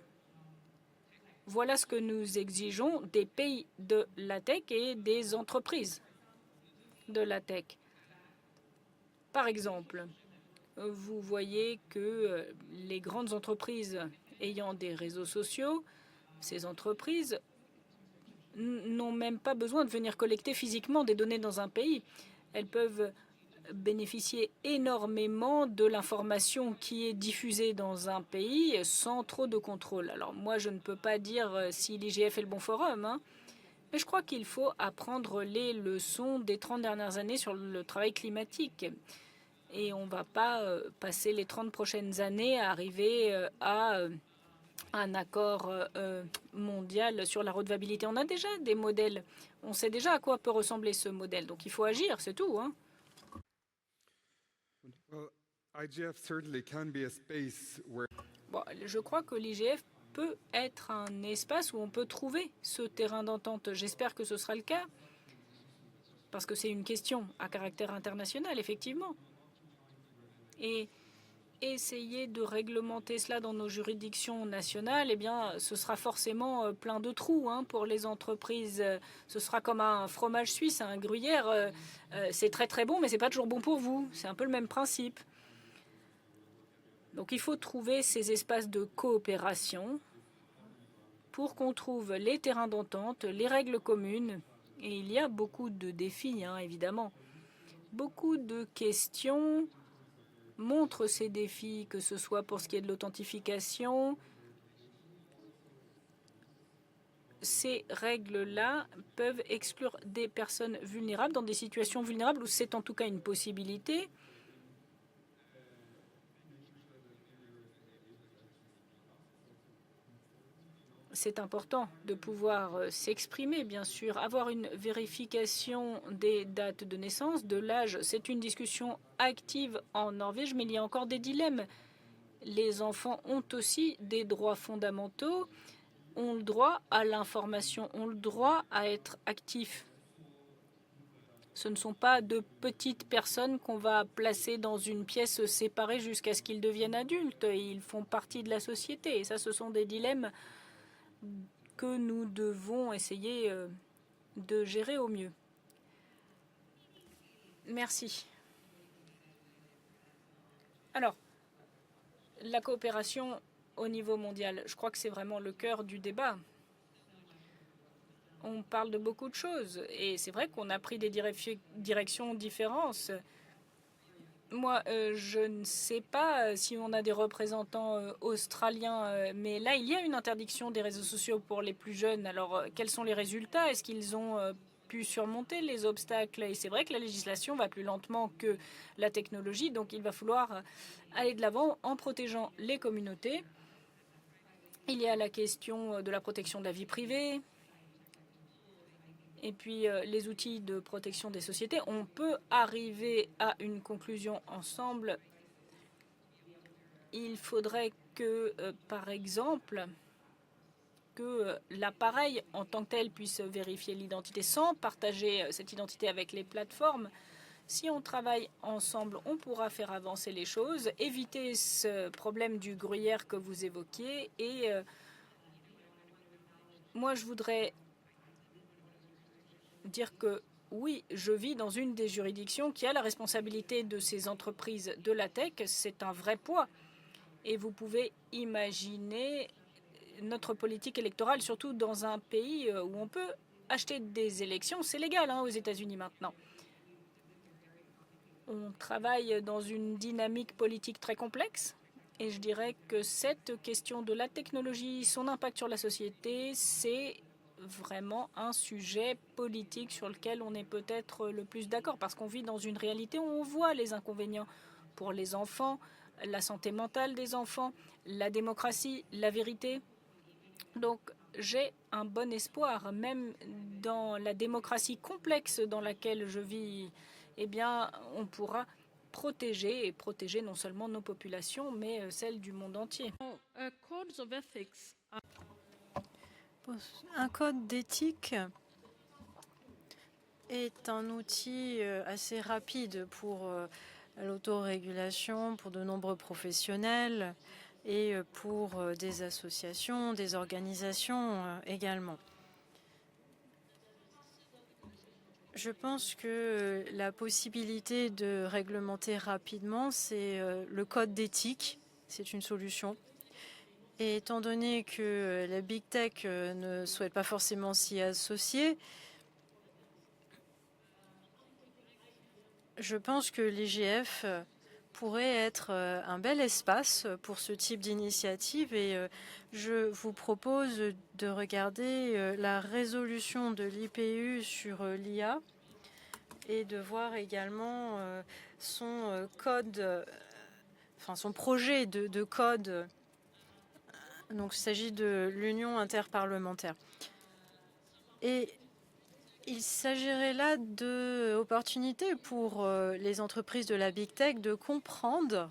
Voilà ce que nous exigeons des pays de la tech et des entreprises de la tech. Par exemple, vous voyez que les grandes entreprises ayant des réseaux sociaux, ces entreprises n'ont même pas besoin de venir collecter physiquement des données dans un pays. Elles peuvent bénéficier énormément de l'information qui est diffusée dans un pays sans trop de contrôle. Alors moi, je ne peux pas dire si l'IGF est le bon forum, hein, mais je crois qu'il faut apprendre les leçons des 30 dernières années sur le travail climatique. Et on ne va pas passer les 30 prochaines années à arriver à un accord mondial sur la redevabilité. On a déjà des modèles. On sait déjà à quoi peut ressembler ce modèle. Donc il faut agir, c'est tout, hein. Bon, je crois que l'IGF peut être un espace où on peut trouver ce terrain d'entente. J'espère que ce sera le cas, parce que c'est une question à caractère international, effectivement. Et essayer de réglementer cela dans nos juridictions nationales, eh bien, ce sera forcément plein de trous pour les entreprises. Ce sera comme un fromage suisse, un gruyère. C'est très très bon, mais c'est pas toujours bon pour vous. C'est un peu le même principe. Donc il faut trouver ces espaces de coopération pour qu'on trouve les terrains d'entente, les règles communes. Et il y a beaucoup de défis, évidemment. Beaucoup de questions montrent ces défis, que ce soit pour ce qui est de l'authentification. Ces règles-là peuvent exclure des personnes vulnérables dans des situations vulnérables où c'est en tout cas une possibilité. C'est important de pouvoir s'exprimer, bien sûr. Avoir une vérification des dates de naissance, de l'âge, c'est une discussion active en Norvège, mais il y a encore des dilemmes. Les enfants ont aussi des droits fondamentaux, ont le droit à l'information, ont le droit à être actifs. Ce ne sont pas de petites personnes qu'on va placer dans une pièce séparée jusqu'à ce qu'ils deviennent adultes. Ils font partie de la société. Et ça, ce sont des dilemmes que nous devons essayer de gérer au mieux. Merci. Alors, la coopération au niveau mondial, je crois que c'est vraiment le cœur du débat. On parle de beaucoup de choses et c'est vrai qu'on a pris des directions différentes. Moi, je ne sais pas si on a des représentants australiens, mais là, il y a une interdiction des réseaux sociaux pour les plus jeunes. Alors, quels sont les résultats? Est-ce qu'ils ont pu surmonter les obstacles? Et c'est vrai que la législation va plus lentement que la technologie, donc il va falloir aller de l'avant en protégeant les communautés. Il y a la question de la protection de la vie privée. Et puis les outils de protection des sociétés, on peut arriver à une conclusion ensemble. Il faudrait que, par exemple, que l'appareil en tant que tel puisse vérifier l'identité sans partager cette identité avec les plateformes. Si on travaille ensemble, on pourra faire avancer les choses, éviter ce problème du gruyère que vous évoquiez. Et moi, je voudrais dire que oui, je vis dans une des juridictions qui a la responsabilité de ces entreprises de la tech. C'est un vrai poids. Et vous pouvez imaginer notre politique électorale, surtout dans un pays où on peut acheter des élections. C'est légal aux États-Unis maintenant. On travaille dans une dynamique politique très complexe. Et je dirais que cette question de la technologie, son impact sur la société, c'est vraiment un sujet politique sur lequel on est peut-être le plus d'accord parce qu'on vit dans une réalité où on voit les inconvénients pour les enfants, la santé mentale des enfants, la démocratie, la vérité. Donc j'ai un bon espoir, même dans la démocratie complexe dans laquelle je vis, eh bien on pourra protéger non seulement nos populations, mais celles du monde entier. Un code d'éthique est un outil assez rapide pour l'autorégulation, pour de nombreux professionnels et pour des associations, des organisations également. Je pense que la possibilité de réglementer rapidement, c'est le code d'éthique. C'est une solution. Et étant donné que la Big Tech ne souhaite pas forcément s'y associer, je pense que l'IGF pourrait être un bel espace pour ce type d'initiative et je vous propose de regarder la résolution de l'IPU sur l'IA et de voir également son code, son projet de code. Donc, il s'agit de l'Union interparlementaire. Et il s'agirait là d'opportunités pour les entreprises de la Big Tech de comprendre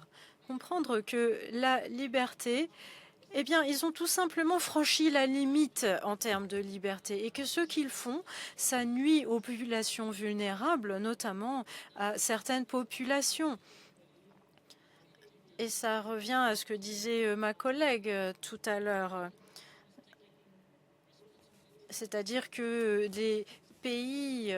que la liberté, eh bien, ils ont tout simplement franchi la limite en termes de liberté et que ce qu'ils font, ça nuit aux populations vulnérables, notamment à certaines populations. Et ça revient à ce que disait ma collègue tout à l'heure. C'est-à-dire que des pays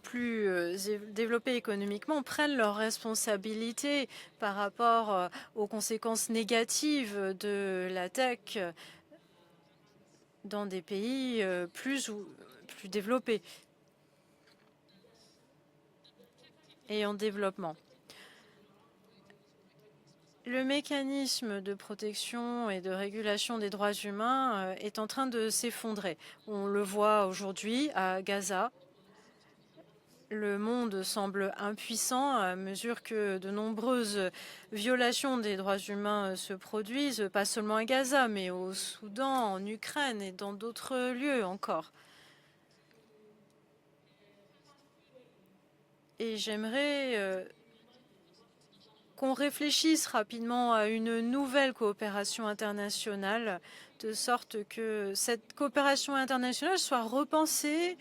plus développés économiquement prennent leurs responsabilités par rapport aux conséquences négatives de la tech dans des pays plus développés et en développement. Le mécanisme de protection et de régulation des droits humains est en train de s'effondrer. On le voit aujourd'hui à Gaza. Le monde semble impuissant à mesure que de nombreuses violations des droits humains se produisent, pas seulement à Gaza, mais au Soudan, en Ukraine et dans d'autres lieux encore. Et j'aimerais qu'on réfléchisse rapidement à une nouvelle coopération internationale, de sorte que cette coopération internationale soit repensée,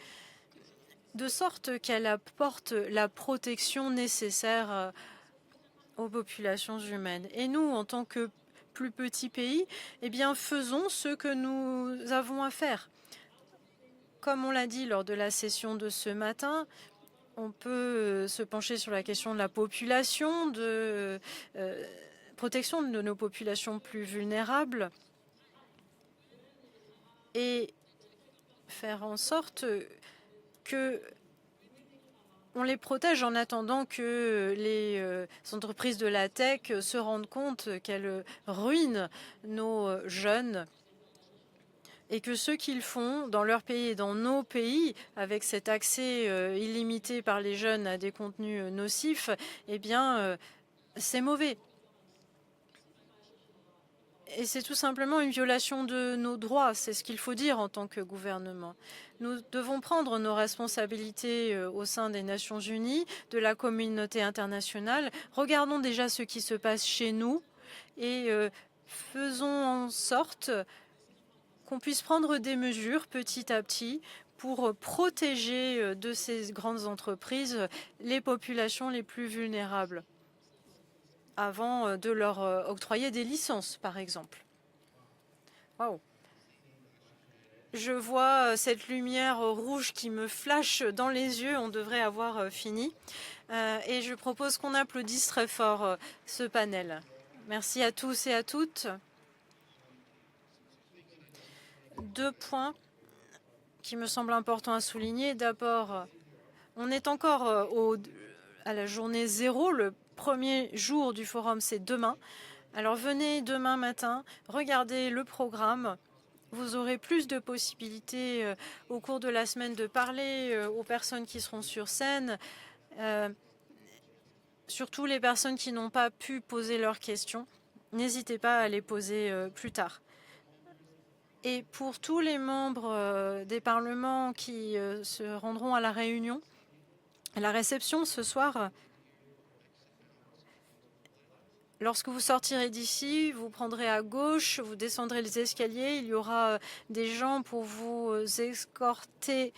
de sorte qu'elle apporte la protection nécessaire aux populations humaines. Et nous, en tant que plus petit pays, eh bien, faisons ce que nous avons à faire. Comme on l'a dit lors de la session de ce matin, on peut se pencher sur la question de la population, de protection de nos populations plus vulnérables et faire en sorte que on les protège en attendant que les entreprises de la tech se rendent compte qu'elles ruinent nos jeunes et que ce qu'ils font dans leur pays et dans nos pays, avec cet accès illimité par les jeunes à des contenus nocifs, eh bien, c'est mauvais. Et c'est tout simplement une violation de nos droits, c'est ce qu'il faut dire en tant que gouvernement. Nous devons prendre nos responsabilités au sein des Nations Unies, de la communauté internationale. Regardons déjà ce qui se passe chez nous et faisons en sorte qu'on puisse prendre des mesures petit à petit pour protéger de ces grandes entreprises les populations les plus vulnérables avant de leur octroyer des licences, par exemple. Waouh. Je vois cette lumière rouge qui me flash dans les yeux. On devrait avoir fini. Et je propose qu'on applaudisse très fort ce panel. Merci à tous et à toutes. 2 points qui me semblent importants à souligner. D'abord, on est encore à la journée 0. Le premier jour du forum, c'est demain. Alors venez demain matin, regardez le programme. Vous aurez plus de possibilités au cours de la semaine de parler aux personnes qui seront sur scène, surtout les personnes qui n'ont pas pu poser leurs questions. N'hésitez pas à les poser plus tard. Et pour tous les membres des parlements qui se rendront à la réunion, à la réception ce soir, lorsque vous sortirez d'ici, vous prendrez à gauche, vous descendrez les escaliers, il y aura des gens pour vous escorter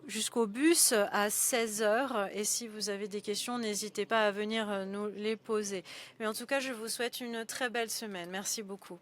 jusqu'au bus à 16 h. Et si vous avez des questions, n'hésitez pas à venir nous les poser. Mais en tout cas, je vous souhaite une très belle semaine. Merci beaucoup.